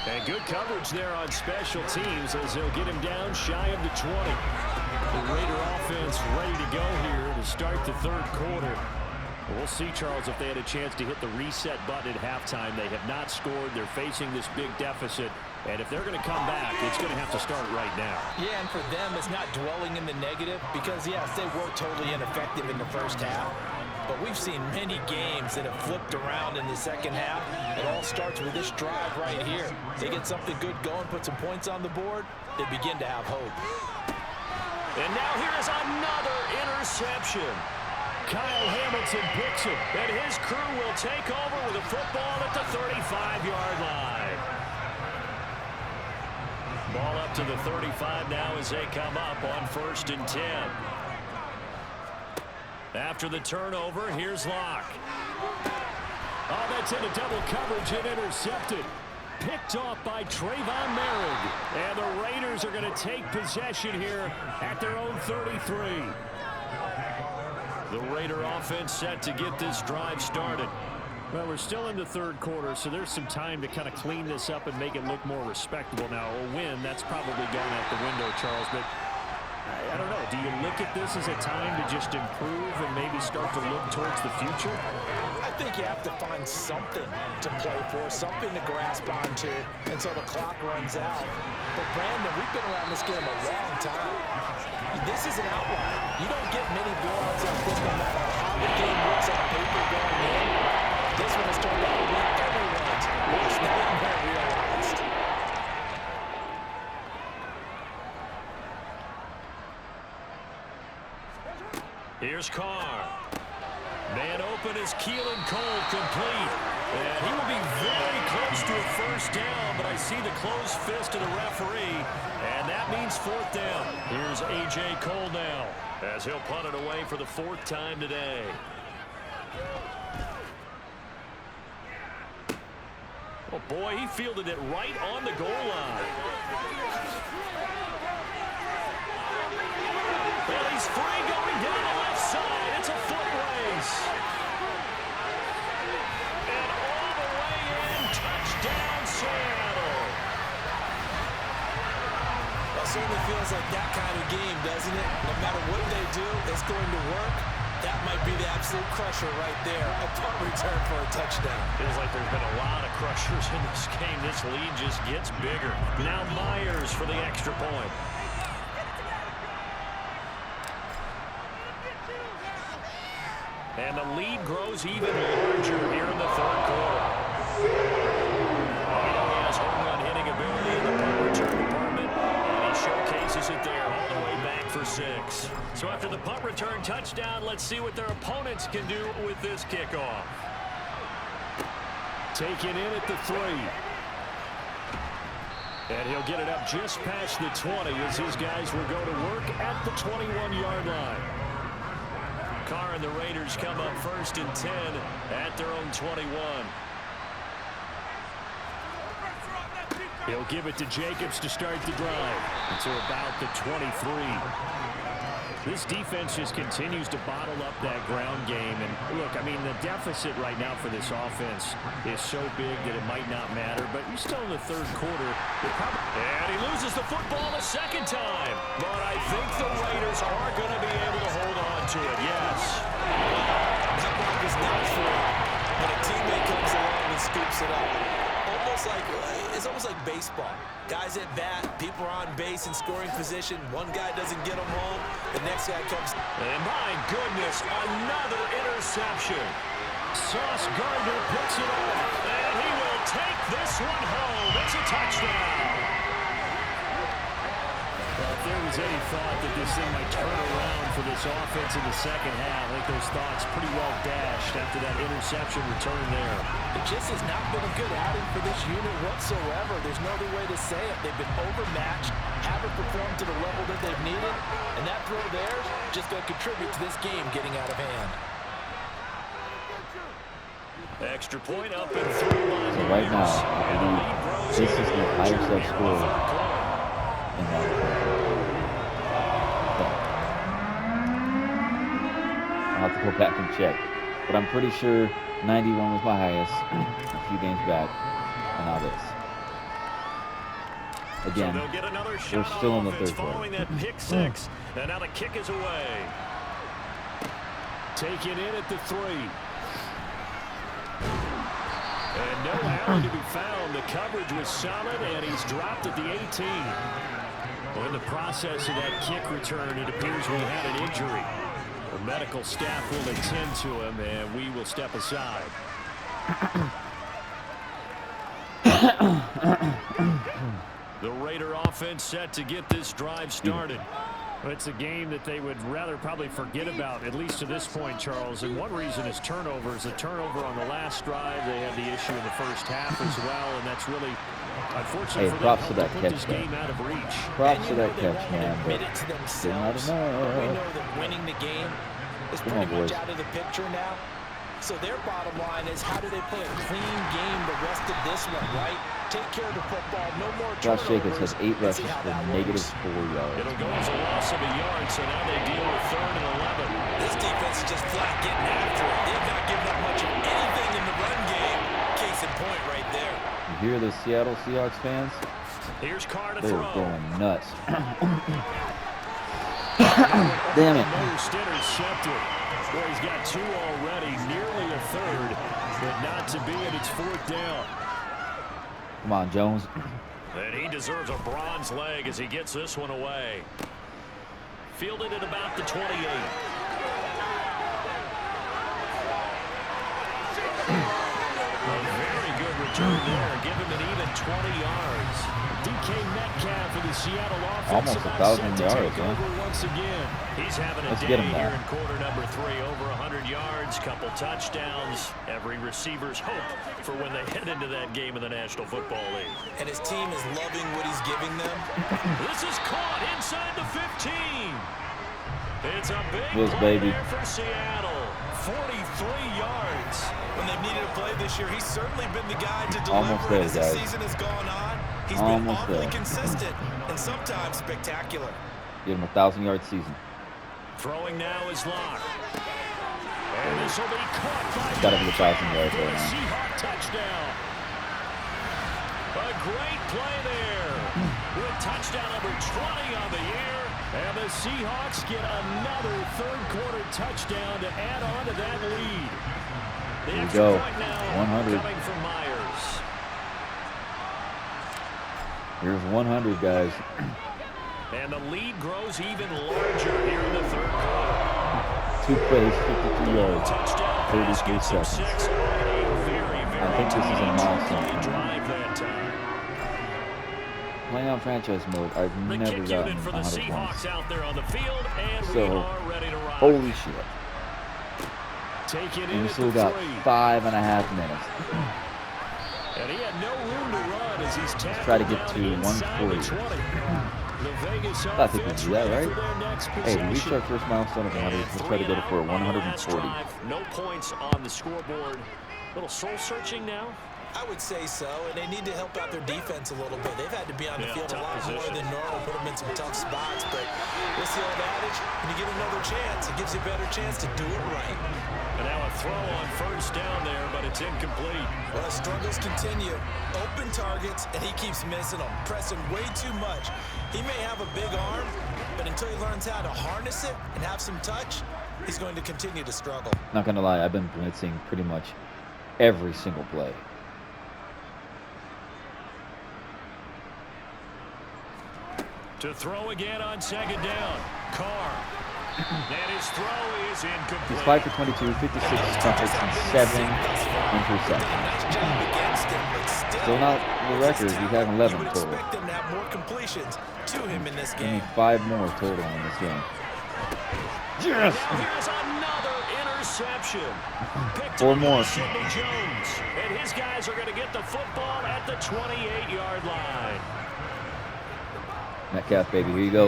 [SPEAKER 2] And good coverage there on special teams as they'll get him down shy of the 20. The Raider offense ready to go here to start the third quarter. We'll see, Charles, if they had a chance to hit the reset button at halftime. They have not scored. They're facing this big deficit. And if they're going to come back, it's going to have to start right now.
[SPEAKER 3] Yeah, and for them, it's not dwelling in the negative because, yes, they were totally ineffective in the first half. But we've seen many games that have flipped around in the second half. It all starts with this drive right here. They get something good going, put some points on the board, they begin to have hope.
[SPEAKER 2] And now here is another interception. Kyle Hamilton picks him, and his crew will take over with a football at the 35-yard line. Ball up to the 35 now as they come up on 1st and 10. After the turnover, here's Locke. Oh, that's into double coverage and intercepted. Picked off by Trayvon Merrick. And the Raiders are going to take possession here at their own 33. The Raider offense set to get this drive started. Well, we're still in the third quarter, so there's some time to kind of clean this up and make it look more respectable. Now, a win, that's probably gone out the window, Charles, but I don't know. Do you look at this as a time to just improve and maybe start to look towards the future?
[SPEAKER 3] I think you have to find something to play for, something to grasp onto until the clock runs out. But, Brandon, we've been around this game a long time. This is an outlier. You don't get many blowouts like this no matter how the game looks on paper going in. This one has turned out to be everyone's worst nightmare realized.
[SPEAKER 2] Here's Carr. Man open is Keelan Cole complete. And he will be very close to a first down, but I see the closed fist of the referee, and that means 4th down. Here's A.J. Cole now as he'll punt it away for the 4th time today. Oh, boy, he fielded it right on the goal line. Well, he's free going down the left side. It's a foot race. And all the way in, touchdown Seattle.
[SPEAKER 3] Well, it certainly feels like that kind of game, doesn't it? No matter what they do, it's going to work. That might be the absolute crusher right there. A punt return for a touchdown.
[SPEAKER 2] Feels like there's been a lot of crushers in this game. This lead just gets bigger. Now Myers for the extra point. And the lead grows even larger here in the third quarter. He has home run hitting ability in the punt return department, and he showcases it there all the way back for 6. So after the punt return touchdown, let's see what their opponents can do with this kickoff. Taken in at the 3. And he'll get it up just past the 20 as his guys will go to work at the 21-yard line. Carr and the Raiders come up 1st and 10 at their own 21. He'll give it to Jacobs to start the drive until about the 23. This defense just continues to bottle up that ground game. And look, I mean, the deficit right now for this offense is so big that it might not matter. But you're still in the third quarter. And he loses the football the second time. But I think the Raiders are going to be able to hold on to it. Yes.
[SPEAKER 3] That block is not for when a teammate comes along and scoops it up. It's almost like baseball. Guys at bat, people are on base in scoring position. One guy doesn't get them home, the next guy comes.
[SPEAKER 2] And my goodness, another interception. Sauce Gardner picks it off, and he will take this one home. It's a touchdown.
[SPEAKER 3] Well,
[SPEAKER 2] there was any thought that this thing might turn around for this offense in the second half, I think those thoughts pretty well dashed after that interception return there.
[SPEAKER 3] It just has not been a good outing for this unit whatsoever. There's no other way to say it. They've been overmatched, haven't performed to the level that they've needed, and that throw there just going to contribute to this game getting out of hand.
[SPEAKER 2] Extra point up and through line.
[SPEAKER 1] So right now, I believe this is the highest I've scored in that quarter. I'll have to go back and check. But I'm pretty sure 91 was my highest a few games back. And now this. Again,
[SPEAKER 2] So
[SPEAKER 1] we're still in the third quarter.
[SPEAKER 2] Following that pick six, and now the kick is away. Taken in at the 3. And no alley to be found. The coverage was solid, and he's dropped at the 18. Well, in the process of that kick return, it appears we had an injury. The medical staff will attend to him, and we will step aside. The Raider offense set to get this drive started. It's a game that they would rather probably forget about, at least to this point, Charles. And one reason is turnovers. The turnover on the last drive, they had the issue in the first half as well, and that's really, unfortunately, for
[SPEAKER 1] props
[SPEAKER 2] them,
[SPEAKER 1] to that
[SPEAKER 2] put
[SPEAKER 1] catch,
[SPEAKER 2] this game out of reach.
[SPEAKER 1] Props to that catch, man.
[SPEAKER 3] Admit
[SPEAKER 1] But
[SPEAKER 3] it to
[SPEAKER 1] did not
[SPEAKER 3] themselves. We know
[SPEAKER 1] enough.
[SPEAKER 3] that winning the game is
[SPEAKER 1] Come
[SPEAKER 3] pretty
[SPEAKER 1] on,
[SPEAKER 3] much
[SPEAKER 1] boys.
[SPEAKER 3] out of the picture now. So their bottom line is, how do they play a clean game the rest of this one, right? Take care of the football, no more
[SPEAKER 1] Josh Jacobs
[SPEAKER 3] turnovers.
[SPEAKER 1] has 8
[SPEAKER 3] and see
[SPEAKER 1] rushes
[SPEAKER 3] how
[SPEAKER 1] for
[SPEAKER 3] that
[SPEAKER 1] negative
[SPEAKER 3] works.
[SPEAKER 1] 4 yards.
[SPEAKER 2] It'll go as a loss of a yard, so now they deal with 3rd and 11.
[SPEAKER 4] This defense is just flat getting after it. They've not given up much of anything in the run game. Case in point right there.
[SPEAKER 1] You hear the Seattle Seahawks fans?
[SPEAKER 2] Here's Carr to
[SPEAKER 1] They're
[SPEAKER 2] throw.
[SPEAKER 1] going nuts. Damn it.
[SPEAKER 2] Most intercepted. Boy, he's got 2 already, nearly a 3rd, but not to be, and it's 4th down.
[SPEAKER 1] Come on, Jones.
[SPEAKER 2] And he deserves a bronze leg as he gets this one away. Fielded at about the 28. A very good return there. Give him an even 20 yards. DK Metcalf for the Seattle offense.
[SPEAKER 1] Almost
[SPEAKER 2] about
[SPEAKER 1] 1,000
[SPEAKER 2] set to
[SPEAKER 1] yards,
[SPEAKER 2] take
[SPEAKER 1] huh?
[SPEAKER 2] over once again. He's having a
[SPEAKER 1] Let's
[SPEAKER 2] day
[SPEAKER 1] get him
[SPEAKER 2] here
[SPEAKER 1] that.
[SPEAKER 2] in quarter number 3. Over 100 yards, couple touchdowns. Every receiver's hope for when they head into that game in the National Football League.
[SPEAKER 3] And his team is loving what he's giving them.
[SPEAKER 2] This is caught inside the 15. It's a big
[SPEAKER 1] Bills,
[SPEAKER 2] play
[SPEAKER 1] baby.
[SPEAKER 2] there for Seattle. 43 yards.
[SPEAKER 4] When they've needed a play this year, he's certainly been the guy to deliver.
[SPEAKER 1] Almost there,
[SPEAKER 4] and as the
[SPEAKER 1] guys.
[SPEAKER 4] season has gone on, he's
[SPEAKER 1] Almost
[SPEAKER 4] been awfully
[SPEAKER 1] there.
[SPEAKER 4] consistent and sometimes spectacular.
[SPEAKER 1] Give him a 1,000-yard season.
[SPEAKER 2] Throwing now is locked. And this will be caught by
[SPEAKER 1] Gotta be a 1,000 yards
[SPEAKER 2] for
[SPEAKER 1] right
[SPEAKER 2] a
[SPEAKER 1] now.
[SPEAKER 2] Seahawk touchdown. A great play there. With touchdown number 20 on the year. And the Seahawks get another 3rd quarter touchdown to add on to that lead. The
[SPEAKER 1] Here we
[SPEAKER 2] extra
[SPEAKER 1] go.
[SPEAKER 2] point now
[SPEAKER 1] 100.
[SPEAKER 2] coming from Myers.
[SPEAKER 1] Here's 100, guys.
[SPEAKER 2] And the lead grows even larger here in the 3rd quarter.
[SPEAKER 1] 2 plays, 52 yards,
[SPEAKER 2] Touchdown
[SPEAKER 1] 33
[SPEAKER 2] pass gets him
[SPEAKER 1] seconds.
[SPEAKER 2] 6 on a very, very
[SPEAKER 1] I think this is a
[SPEAKER 2] tiny
[SPEAKER 1] milestone.
[SPEAKER 2] two-play drive that time.
[SPEAKER 1] Playing on franchise mode, I've
[SPEAKER 2] The
[SPEAKER 1] never
[SPEAKER 2] kick
[SPEAKER 1] gotten
[SPEAKER 2] unit for the
[SPEAKER 1] 100
[SPEAKER 2] Seahawks
[SPEAKER 1] points.
[SPEAKER 2] out there on the field, and we
[SPEAKER 1] So,
[SPEAKER 2] are ready to rock.
[SPEAKER 1] holy shit.
[SPEAKER 2] Take it in
[SPEAKER 1] And we
[SPEAKER 2] at
[SPEAKER 1] still
[SPEAKER 2] the
[SPEAKER 1] got
[SPEAKER 2] 3.
[SPEAKER 1] 5.5 minutes.
[SPEAKER 2] And he had no room to run as he's tackled
[SPEAKER 1] Try to get
[SPEAKER 2] down
[SPEAKER 1] to
[SPEAKER 2] inside the
[SPEAKER 1] 140.
[SPEAKER 2] 20. The Vegas
[SPEAKER 1] I think we
[SPEAKER 2] offense
[SPEAKER 1] can do that,
[SPEAKER 2] ready
[SPEAKER 1] right?
[SPEAKER 2] for their next
[SPEAKER 1] Hey, we reached
[SPEAKER 2] possession.
[SPEAKER 1] our first milestone of 100. Let's try to go for a 140.
[SPEAKER 2] No points on the scoreboard. Little soul searching now.
[SPEAKER 3] I would say so, and they need to help out their defense a little bit. They've had to be on the field a
[SPEAKER 2] tough
[SPEAKER 3] lot more
[SPEAKER 2] position.
[SPEAKER 3] than normal, put them in some tough spots, but what's the old adage? When you get another chance, it gives you a better chance to do it right.
[SPEAKER 2] And now a throw on 1st down there, but it's incomplete.
[SPEAKER 3] Well, the struggles continue. Open targets, and he keeps missing them, pressing way too much. He may have a big arm, but until he learns how to harness it and have some touch, he's going to continue to struggle.
[SPEAKER 1] Not gonna lie, I've been blitzing pretty much every single play.
[SPEAKER 2] To throw again on 2nd down. Carr. And his throw is incomplete.
[SPEAKER 1] He's 5 for 22, 56 touchdowns, and 7 interceptions.
[SPEAKER 3] Nice job against him, but still
[SPEAKER 1] Still not the record. He's having 11
[SPEAKER 3] you would
[SPEAKER 1] total.
[SPEAKER 3] expect them to have more completions to him in this
[SPEAKER 1] We
[SPEAKER 3] game.
[SPEAKER 1] need 5 more total in this game.
[SPEAKER 2] Yes! Here's another interception.
[SPEAKER 1] 4 more.
[SPEAKER 2] Sidney Jones. And his guys are going to get the football at the 28-yard line.
[SPEAKER 1] Metcalf, baby, here you go.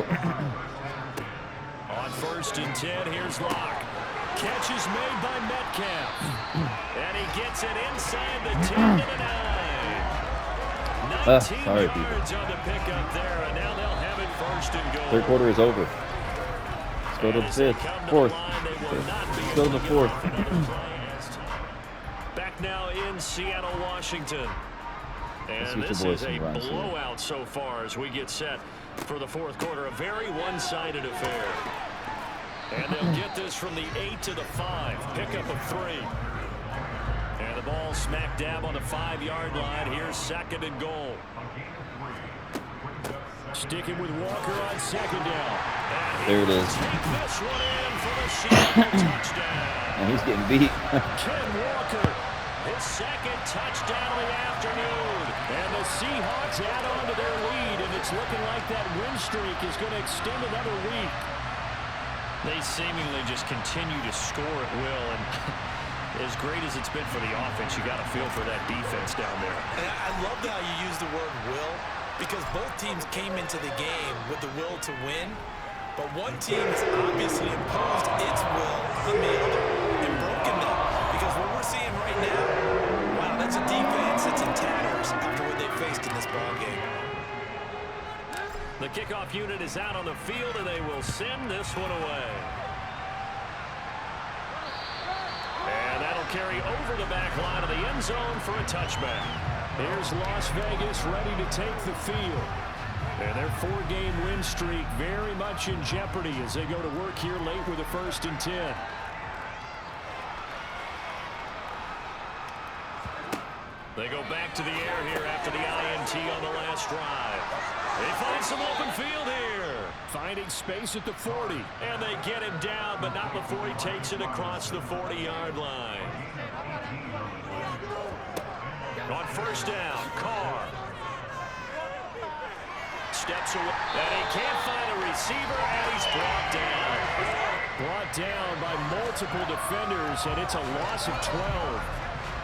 [SPEAKER 2] On 1st and 10, here's Locke. Catch is made by Metcalf. And he gets it inside the 10 to the 9. 19
[SPEAKER 1] sorry,
[SPEAKER 2] yards
[SPEAKER 1] people.
[SPEAKER 2] on the pickup there, and now they'll have it 1st and goal.
[SPEAKER 1] 3rd quarter is over. Let's go to the 5th, 4th. Let's go to the 4th.
[SPEAKER 2] Back now in Seattle, Washington. And this is a blowout so far as we get set for the 4th quarter. A very one-sided affair. And they'll get this from the 8 to the 5. Pickup of 3. And the ball smack dab on the 5-yard line. Here's 2nd and goal. Sticking with Walker on 2nd down.
[SPEAKER 1] There it is.
[SPEAKER 2] Take this one in for the Seattle touchdown.
[SPEAKER 1] And he's getting beat.
[SPEAKER 2] Ken Walker, his 2nd touchdown of the afternoon. And the Seahawks add on to their lead, and it's looking like that win streak is going to extend another week. They seemingly just continue to score at will, and as great as it's been for the offense, you got to feel for that defense down there.
[SPEAKER 3] And I love how you use the word will, because both teams came into the game with the will to win, but one team has obviously imposed its will on the other and broken them. Because what we're seeing right now, wow, that's a defense that's in tatters after what they faced in this ballgame.
[SPEAKER 2] The kickoff unit is out on the field, and they will send this one away. And that'll carry over the back line of the end zone for a touchback. Here's Las Vegas ready to take the field. And their 4-game win streak very much in jeopardy as they go to work here late with a 1st and 10. They go back to the air here after the INT on the last drive. They find some open field here. Finding space at the 40. And they get him down, but not before he takes it across the 40-yard line. On 1st down, Carr. Steps away. And he can't find a receiver, and he's brought down. Brought down by multiple defenders, and it's a loss of 12.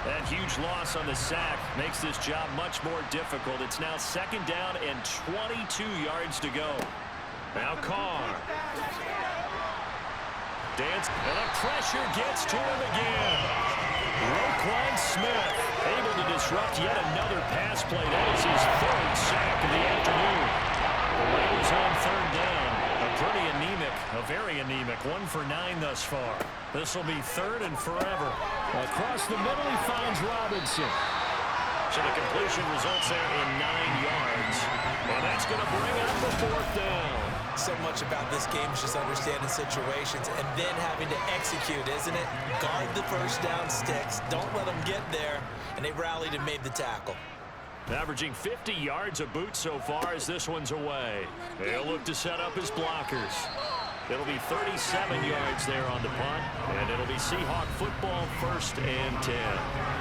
[SPEAKER 2] That huge loss on the sack makes this job much more difficult. It's now 2nd down and 22 yards to go. Now Carr. Dance, and the pressure gets to him again. Roquan Smith able to disrupt yet another pass play. That is his 3rd sack of the afternoon. The Raiders on 3rd down. Pretty anemic, a very anemic 1 for 9 thus far. This will be 3rd and forever. Across the middle, he finds Robinson. So the completion results there in 9 yards. And that's going to bring up the 4th down.
[SPEAKER 3] So much about this game is just understanding situations and then having to execute, isn't it? Guard the 1st down sticks. Don't let them get there. And they rallied and made the tackle.
[SPEAKER 2] Averaging 50 yards a boot so far as this one's away. They'll look to set up his blockers. It'll be 37 yards there on the punt, and it'll be Seahawk football 1st and 10.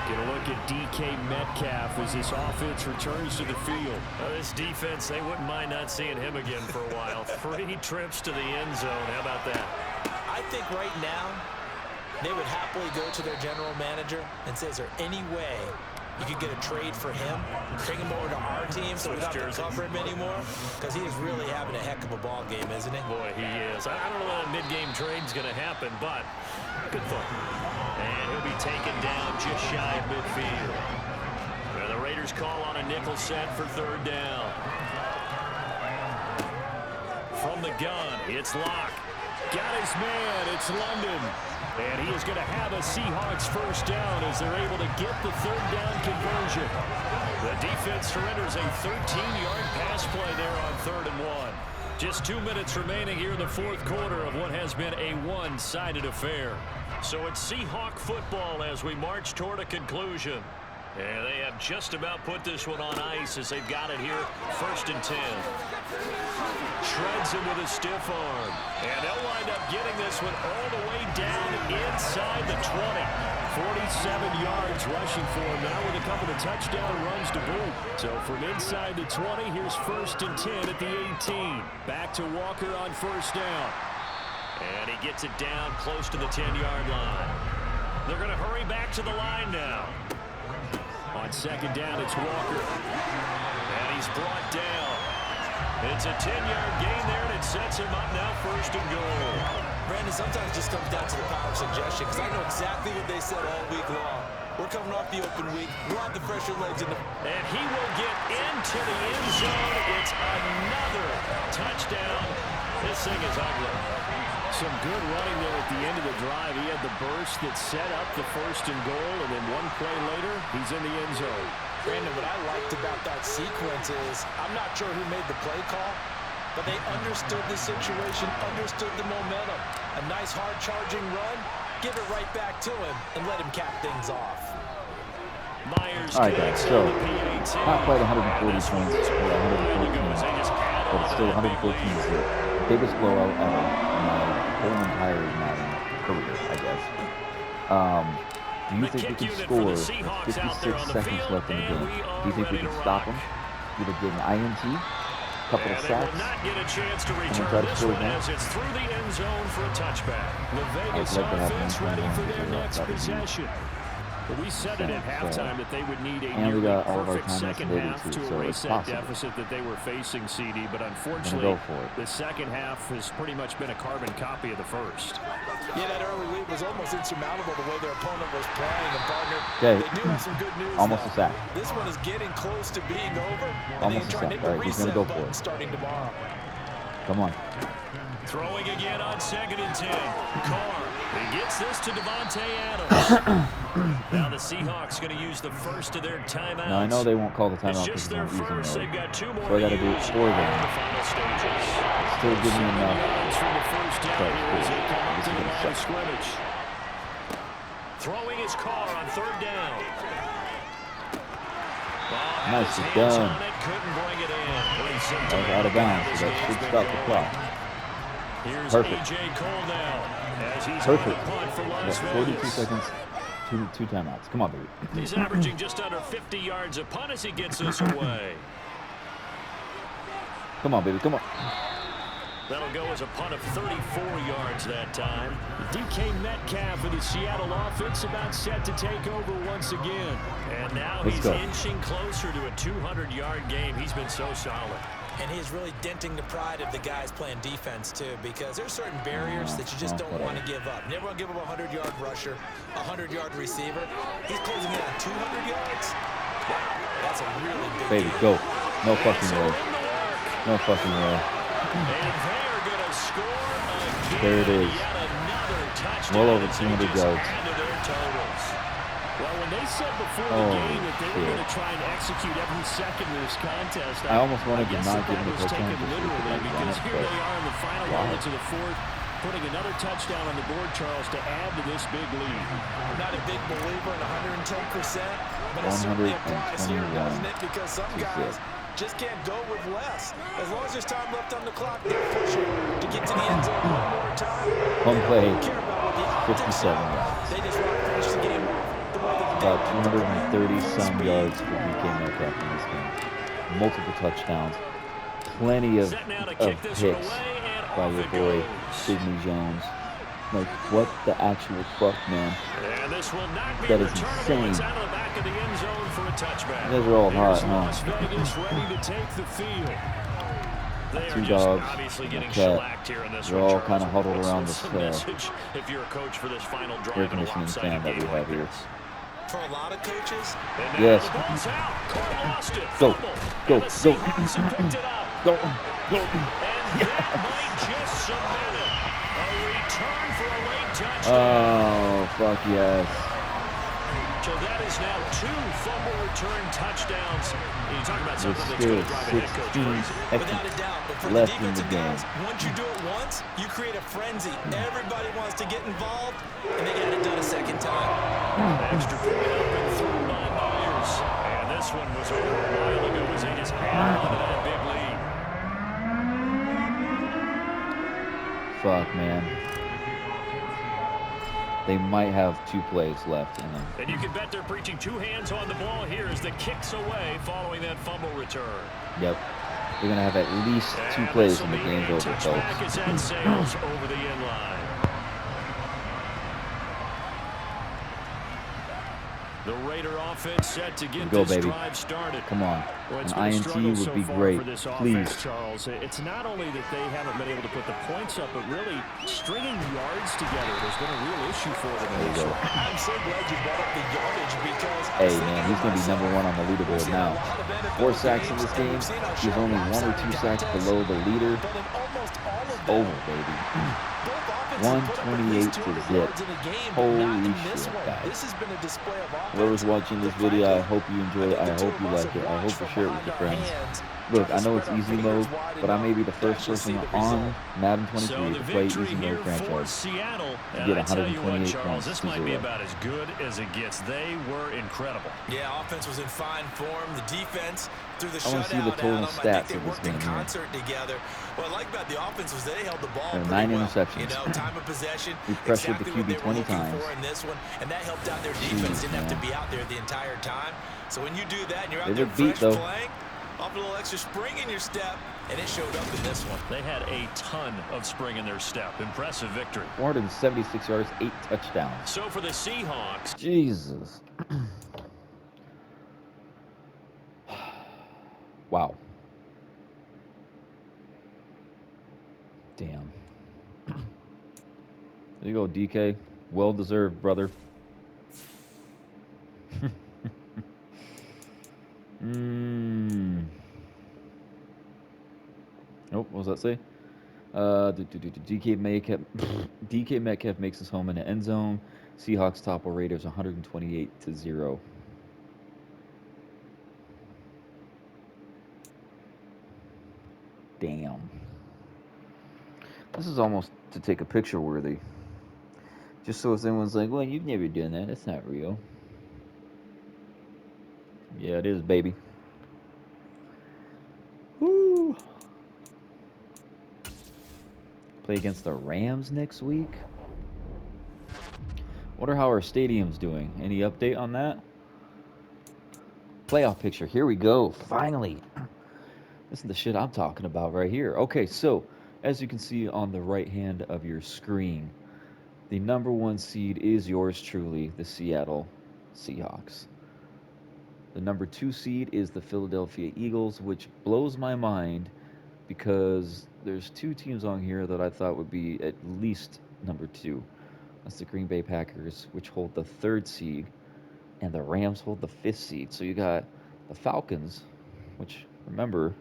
[SPEAKER 2] Get a look at DK Metcalf as this offense returns to the field. This defense, they wouldn't mind not seeing him again for a while. 3 trips to the end zone. How about that?
[SPEAKER 3] I think right now they would happily go to their general manager and say, is there any way you could get a trade for him, bring him over to our team so we don't have to cover him anymore? Because he is really having a heck of a ball game, isn't he?
[SPEAKER 2] Boy, he is. I don't know that a mid-game trade's going to happen, but good thought. And he'll be taken down just shy of midfield. And the Raiders call on a nickel set for 3rd down. From the gun, it's Locke. Got his man, it's London. And he is going to have a Seahawks 1st down as they're able to get the 3rd down conversion. The defense surrenders a 13-yard pass play there on 3rd and 1. Just 2 minutes remaining here in the 4th quarter of what has been a one-sided affair. So it's Seahawk football as we march toward a conclusion. And they have just about put this one on ice as they've got it here. 1st and 10. Shreds him with a stiff arm. And they'll wind up getting this one all the way down inside the 20. 47 yards rushing for him now with a couple of touchdown runs to boot. So from inside the 20, here's 1st and 10 at the 18. Back to Walker on 1st down. And he gets it down close to the 10-yard line. They're going to hurry back to the line now. On 2nd down, it's Walker. And he's brought down. It's a 10-yard gain there, and it sets him up now 1st and goal.
[SPEAKER 3] Brandon, sometimes it just comes down to the power of suggestion, because I know exactly what they said all week long. We're coming off the open week. We'll have the fresher legs in the...
[SPEAKER 2] And he will get into the end zone. It's another touchdown. This thing is ugly. Some good running there at the end of the drive. He had the burst that set up the 1st and goal, and then one play later, he's in the end zone.
[SPEAKER 3] Brandon, what I liked about that sequence is, I'm not sure who made the play call, but they understood the situation, understood the momentum. A nice hard-charging run, give it right back to him, and let him cap things off.
[SPEAKER 2] Myers.
[SPEAKER 1] All right, guys, so not quite 140 points, or 114, but it's still 114 is the biggest blowout ever in my whole entire Madden career, I guess. Do you think we can score with 56 seconds left in the game? Do you think we can stop them? Either get an INT, a couple of sacks, and then try to score again?
[SPEAKER 2] It's through the end zone for a touchback. The Vegas offense ready for their next possession. But we said it at halftime that they would need a nearly perfect second half to erase that deficit that they were facing, CD. But unfortunately, the second half has pretty much been a carbon copy of the first.
[SPEAKER 3] Yeah, that early lead was almost insurmountable the way their opponent was playing. And partner,
[SPEAKER 1] okay.
[SPEAKER 3] They do have some good news.
[SPEAKER 1] Almost
[SPEAKER 3] now.
[SPEAKER 1] a sack.
[SPEAKER 3] This one is getting close to being over.
[SPEAKER 1] Almost a sack. All right, he's going to go for it.
[SPEAKER 3] Starting tomorrow.
[SPEAKER 1] Come on.
[SPEAKER 2] Throwing again on 2nd and 10. Carr. He gets this to Devontae Adams. Now the Seahawks going to use the first of their timeouts.
[SPEAKER 1] Now I know they won't call the timeout because they're not using those. So I got to do it for them. Still give me enough.
[SPEAKER 2] Throwing his Carr on 3rd down.
[SPEAKER 1] Nicely done.
[SPEAKER 2] Couldn't bring it in.
[SPEAKER 1] That was out of bounds, so that should stop the clock. Perfect. Perfect. That's 42 seconds, two timeouts. Come on, baby.
[SPEAKER 2] He's averaging just under 50 yards a punt as he gets this away.
[SPEAKER 1] Come on, baby. Come on.
[SPEAKER 2] That'll go as a punt of 34 yards that time. DK Metcalf of the Seattle offense about set to take over once again. And now he's inching closer to a 200-yard game. He's been so solid.
[SPEAKER 3] And he's really denting the pride of the guys playing defense, too, because there's certain barriers that you just don't want to give up. Never want to give up a 100-yard rusher, a 100-yard receiver. He's closing in on 200 yards. That's a really big
[SPEAKER 1] Baby, go. No fucking way. No fucking way.
[SPEAKER 2] And they're going to score again.
[SPEAKER 1] There it is. Well over 200 yards.
[SPEAKER 2] Well, when they said before the game that they were going to try and execute every second of this contest,
[SPEAKER 1] I almost wanted to not give them the
[SPEAKER 2] taken
[SPEAKER 1] touchdown
[SPEAKER 2] literally because here they are in the final moments of the 4th, putting another touchdown on the board, Charles, to add to this big lead.
[SPEAKER 3] I'm not a big believer in 110%, but it certainly applies here, doesn't it? Because some guys just can't go with less. As long as there's time left on the clock, they're pushing to get to the end zone one more time.
[SPEAKER 1] One play, 57
[SPEAKER 3] yards. They just want to finish the game off.
[SPEAKER 1] About 230-some yards for DK Metcalf in this game. Multiple touchdowns. Plenty of picks by your boy, Sidney Jones. Like, what the actual fuck, man? That is insane. You guys are all hot, huh? Two dogs, a cat. They're all kind of huddled around this air conditioning fan that we have here.
[SPEAKER 3] For a lot of coaches,
[SPEAKER 1] yes. Go, go, go, go, go. Oh, fuck yes.
[SPEAKER 2] So that is now 2 fumble return touchdowns. You talk about something that's
[SPEAKER 1] still
[SPEAKER 2] going to drive a head coach
[SPEAKER 3] without a doubt. But for
[SPEAKER 1] left
[SPEAKER 3] the
[SPEAKER 1] in the game.
[SPEAKER 3] guys, once you do it once, you create a frenzy. Everybody wants to get involved, and they got it done a second time.
[SPEAKER 2] Extra point up and through by Myers.
[SPEAKER 1] Fuck, man. They might have 2 plays left in them.
[SPEAKER 2] And you can bet they're preaching 2 hands on the ball here as the kick's away following that fumble return.
[SPEAKER 1] Yep. They're going to have at least 2 plays and the game's over, folks.
[SPEAKER 2] As that sails over the end line. The Raider offense set to get this drive started.
[SPEAKER 1] Come on.
[SPEAKER 2] Well,
[SPEAKER 1] an INT would be great. Please.
[SPEAKER 2] Charles, it's not only that they haven't been able to put the points up, but really stringing yards together has been a real issue for them.
[SPEAKER 1] There you go.
[SPEAKER 3] I'm so glad you brought up the yardage because
[SPEAKER 1] hey, man, he's going to be #1 on the leaderboard now. 4 sacks in this game. He's only 1 or 2 sacks below the leader. It's over, baby. 128 to zip. Holy shit, guys. Whoever's watching this video, I hope you enjoy it. I hope you like it. I hope you share it with your friends. Look, I know it's easy mode, but I may be the first person on Madden 23 to play easy mode franchise to get 128 points.
[SPEAKER 2] This might be about as good as it gets. They were incredible.
[SPEAKER 3] Yeah, offense was in fine form. The defense through the
[SPEAKER 1] shutout. I want to see the total stats of this game here.
[SPEAKER 3] Together. What I like about the offense was they held the ball
[SPEAKER 1] pretty 9 interceptions.
[SPEAKER 3] Well. You know, time of possession.
[SPEAKER 1] We pressured the QB 20 times.
[SPEAKER 3] In this one, and that helped out their defense. Didn't have to be out there the entire time. So when you do that and you're out there fresh playing, off a little extra spring in your step, and it showed up in this one.
[SPEAKER 2] They had a ton of spring in their step. Impressive victory.
[SPEAKER 1] 476 yards, 8 touchdowns.
[SPEAKER 2] So for the Seahawks.
[SPEAKER 1] Jesus. Wow. Damn. There you go, DK. Well deserved, brother. Nope, what does that say? DK Metcalf makes his home in the end zone. Seahawks topple Raiders 128-0. Damn. This is almost to take a picture worthy. Just so if anyone's like, well, you've never done that. That's not real. Yeah, it is, baby. Woo. Play against the Rams next week. Wonder how our stadium's doing. Any update on that? Playoff picture. Here we go. Finally. This is the shit I'm talking about right here. Okay, so as you can see on the right hand of your screen, the #1 seed is yours truly, the Seattle Seahawks. The #2 seed is the Philadelphia Eagles, which blows my mind because there's 2 teams on here that I thought would be at least #2. That's the Green Bay Packers, which hold the 3rd seed, and the Rams hold the 5th seed. So you got the Falcons, which, remember,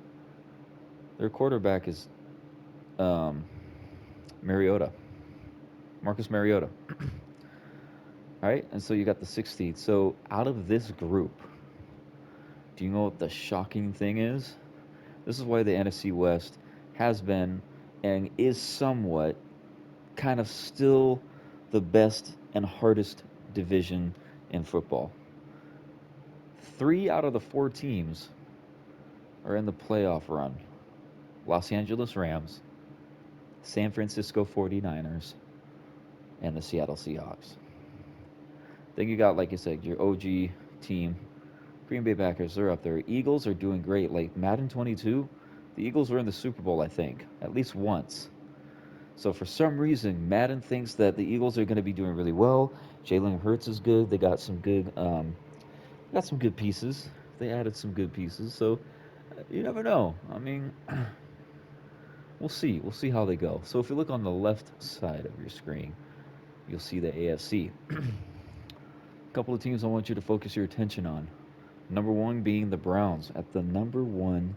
[SPEAKER 1] their quarterback is Mariota. Marcus Mariota. All right, and so you got the 6th seed. So out of this group, do you know what the shocking thing is? This is why the NFC West has been and is somewhat kind of still the best and hardest division in football. 3 out of the 4 teams are in the playoff run. Los Angeles Rams, San Francisco 49ers, and the Seattle Seahawks. Then you got, like I said, your OG team, Green Bay Packers. They're up there. Eagles are doing great. Like Madden 22, the Eagles were in the Super Bowl, I think, at least once. So for some reason, Madden thinks that the Eagles are going to be doing really well. Jalen Hurts is good. They got some good pieces. They added some good pieces. So you never know. I mean, we'll see. We'll see how they go. So if you look on the left side of your screen, you'll see the AFC. A couple of teams I want you to focus your attention on. #1 being the Browns at the #1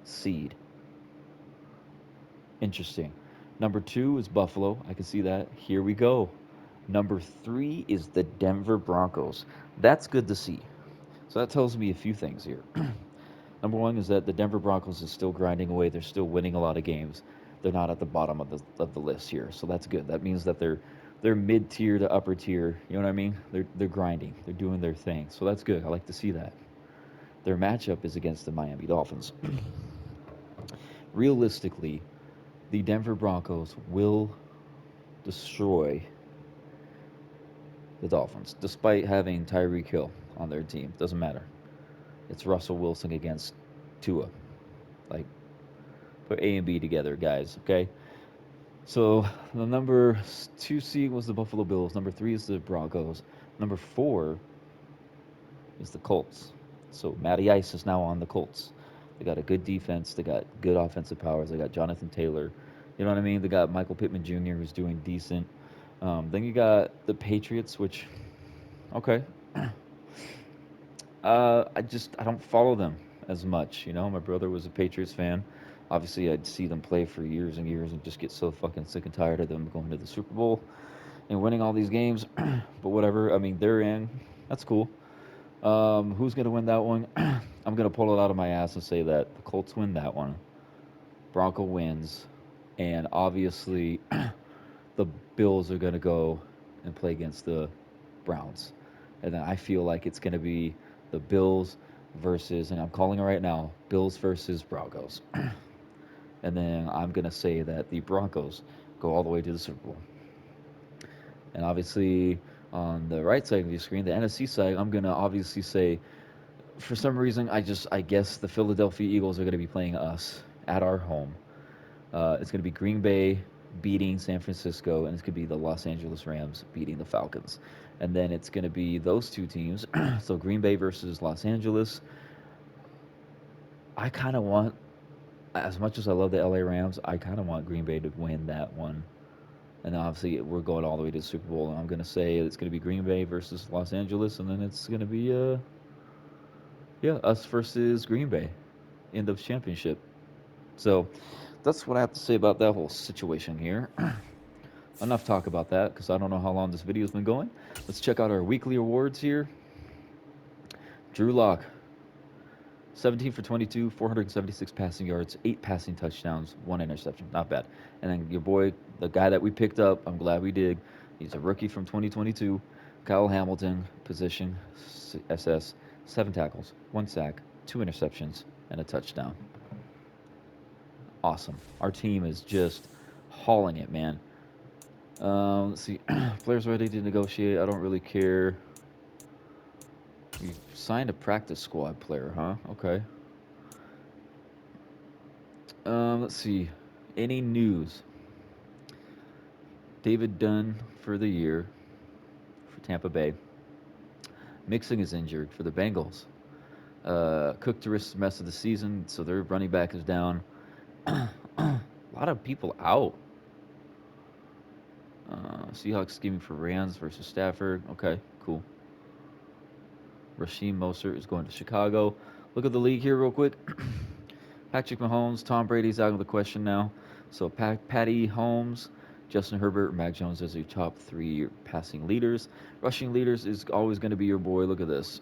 [SPEAKER 1] seed. Interesting. #2 is Buffalo. I can see that. Here we go. #3 is the Denver Broncos. That's good to see. So that tells me a few things here. #1 is that the Denver Broncos is still grinding away. They're still winning a lot of games. They're not at the bottom of the list here. So that's good. That means that they're mid-tier to upper tier. You know what I mean? They're grinding. They're doing their thing. So that's good. I like to see that. Their matchup is against the Miami Dolphins. Realistically, the Denver Broncos will destroy the Dolphins, despite having Tyreek Hill on their team. Doesn't matter. It's Russell Wilson against Tua. Like, put A and B together, guys, okay? So, the number 2 seed was the Buffalo Bills. Number 3 is the Broncos. Number 4 is the Colts. So, Matty Ice is now on the Colts. They got a good defense. They got good offensive powers. They got Jonathan Taylor. You know what I mean? They got Michael Pittman Jr., who's doing decent. Then you got the Patriots, which, okay. I don't follow them as much. You know, my brother was a Patriots fan. Obviously, I'd see them play for years and years and just get so fucking sick and tired of them going to the Super Bowl and winning all these games. But whatever. I mean, they're in. That's cool. Who's gonna win that one? I'm gonna pull it out of my ass and say that the Colts win that one. Bronco wins, and obviously, the Bills are gonna go and play against the Browns, and then I feel like it's gonna be the Bills versus, and I'm calling it right now, Bills versus Broncos, and then I'm gonna say that the Broncos go all the way to the Super Bowl, and obviously on the right side of the screen, the NFC side, I'm gonna obviously say, for some reason, I guess the Philadelphia Eagles are gonna be playing us at our home. It's going to be Green Bay beating San Francisco, and it's going to be the Los Angeles Rams beating the Falcons. And then it's going to be those two teams. So Green Bay versus Los Angeles. I kind of want, as much as I love the LA Rams, I kind of want Green Bay to win that one. And obviously, we're going all the way to the Super Bowl. And I'm going to say it's going to be Green Bay versus Los Angeles, and then it's going to be, yeah, us versus Green Bay in the championship. So that's what I have to say about that whole situation here. Enough talk about that because I don't know how long this video's been going. Let's check out our weekly awards here. Drew Lock, 17 for 22, 476 passing yards, 8 passing touchdowns, 1 interception. Not bad. And then your boy, the guy that we picked up, I'm glad we did. He's a rookie from 2022. Kyle Hamilton, position SS, 7 tackles, 1 sack, 2 interceptions, and a touchdown. Awesome. Our team is just hauling it, man. Let's see. Players ready to negotiate. I don't really care. You signed a practice squad player, huh? Okay. Let's see. Any news? David Dunn for the year for Tampa Bay. Mixon is injured for the Bengals. Cook to risk the rest of the season, so their running back is down. A lot of people out. Seahawks scheming for Rams versus Stafford. Okay, cool. Rasheem Mostert is going to Chicago. Look at the league here real quick. Patrick Mahomes, Tom Brady's out of the question now. So Patty Holmes, Justin Herbert, Mac Jones as your top 3 passing leaders. Rushing leaders is always going to be your boy. Look at this.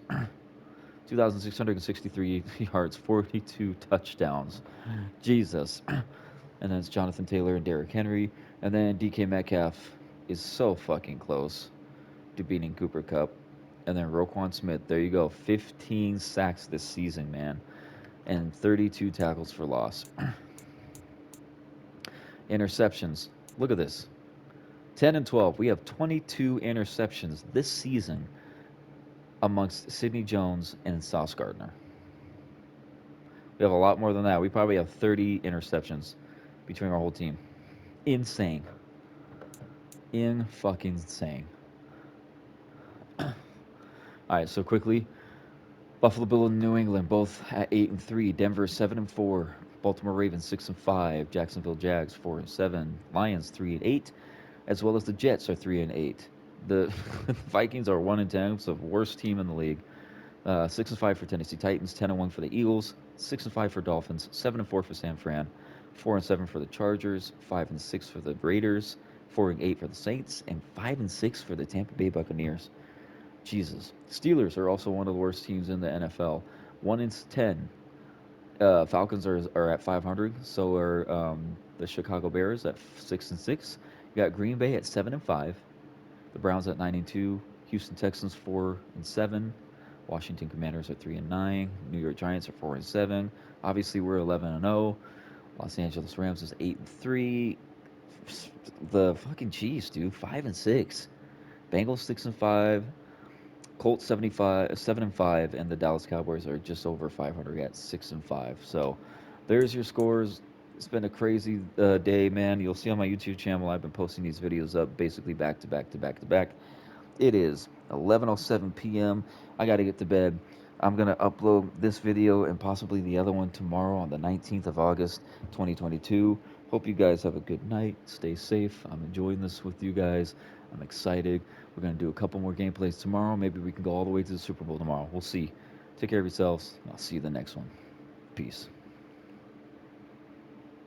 [SPEAKER 1] 2,663 yards, 42 touchdowns. Jesus. And then it's Jonathan Taylor and Derrick Henry. And then DK Metcalf is so fucking close to beating Cooper Kupp. And then Roquan Smith, there you go. 15 sacks this season, man. And 32 tackles for loss. Interceptions. Look at this. 10 and 12. We have 22 interceptions this season amongst Sidney Jones and Sauce Gardner. We have a lot more than that. We probably have 30 interceptions between our whole team. Insane. Fucking insane. All right, so quickly, Buffalo Bills and New England both at 8-3. Denver 7-4. Baltimore Ravens 6-5. Jacksonville Jags 4-7. Lions 3-8, as well as the Jets are 3-8. The Vikings are 1-10, so worst team in the league. 6-5 for Tennessee Titans. 10-1 for the Eagles. 6-5 for Dolphins. 7-4 for San Fran. 4-7 for the Chargers. 5-6 for the Raiders. 4-8 for the Saints, and 5-6 for the Tampa Bay Buccaneers. Jesus. Steelers are also one of the worst teams in the NFL. 1-10. Falcons are at 500. So are the Chicago Bears at 6-6. You got Green Bay at 7-5. The Browns at 9-2. Houston Texans 4-7. Washington Commanders at 3-9. New York Giants are 4-7. Obviously, we're 11-0. Los Angeles Rams is 8-3. The fucking Chiefs, dude, 5-6. Bengals 6-5. Colts 7-5, and the Dallas Cowboys are just over 500 at 6-5. So, there's your scores. It's been a crazy day, man. You'll see on my YouTube channel I've been posting these videos up basically back to back to back to back. It is 11:07 p.m. I got to get to bed. I'm going to upload this video and possibly the other one tomorrow on the 19th of August, 2022. Hope you guys have a good night. Stay safe. I'm enjoying this with you guys. I'm excited. We're going to do a couple more gameplays tomorrow. Maybe we can go all the way to the Super Bowl tomorrow. We'll see. Take care of yourselves. I'll see you the next one. Peace.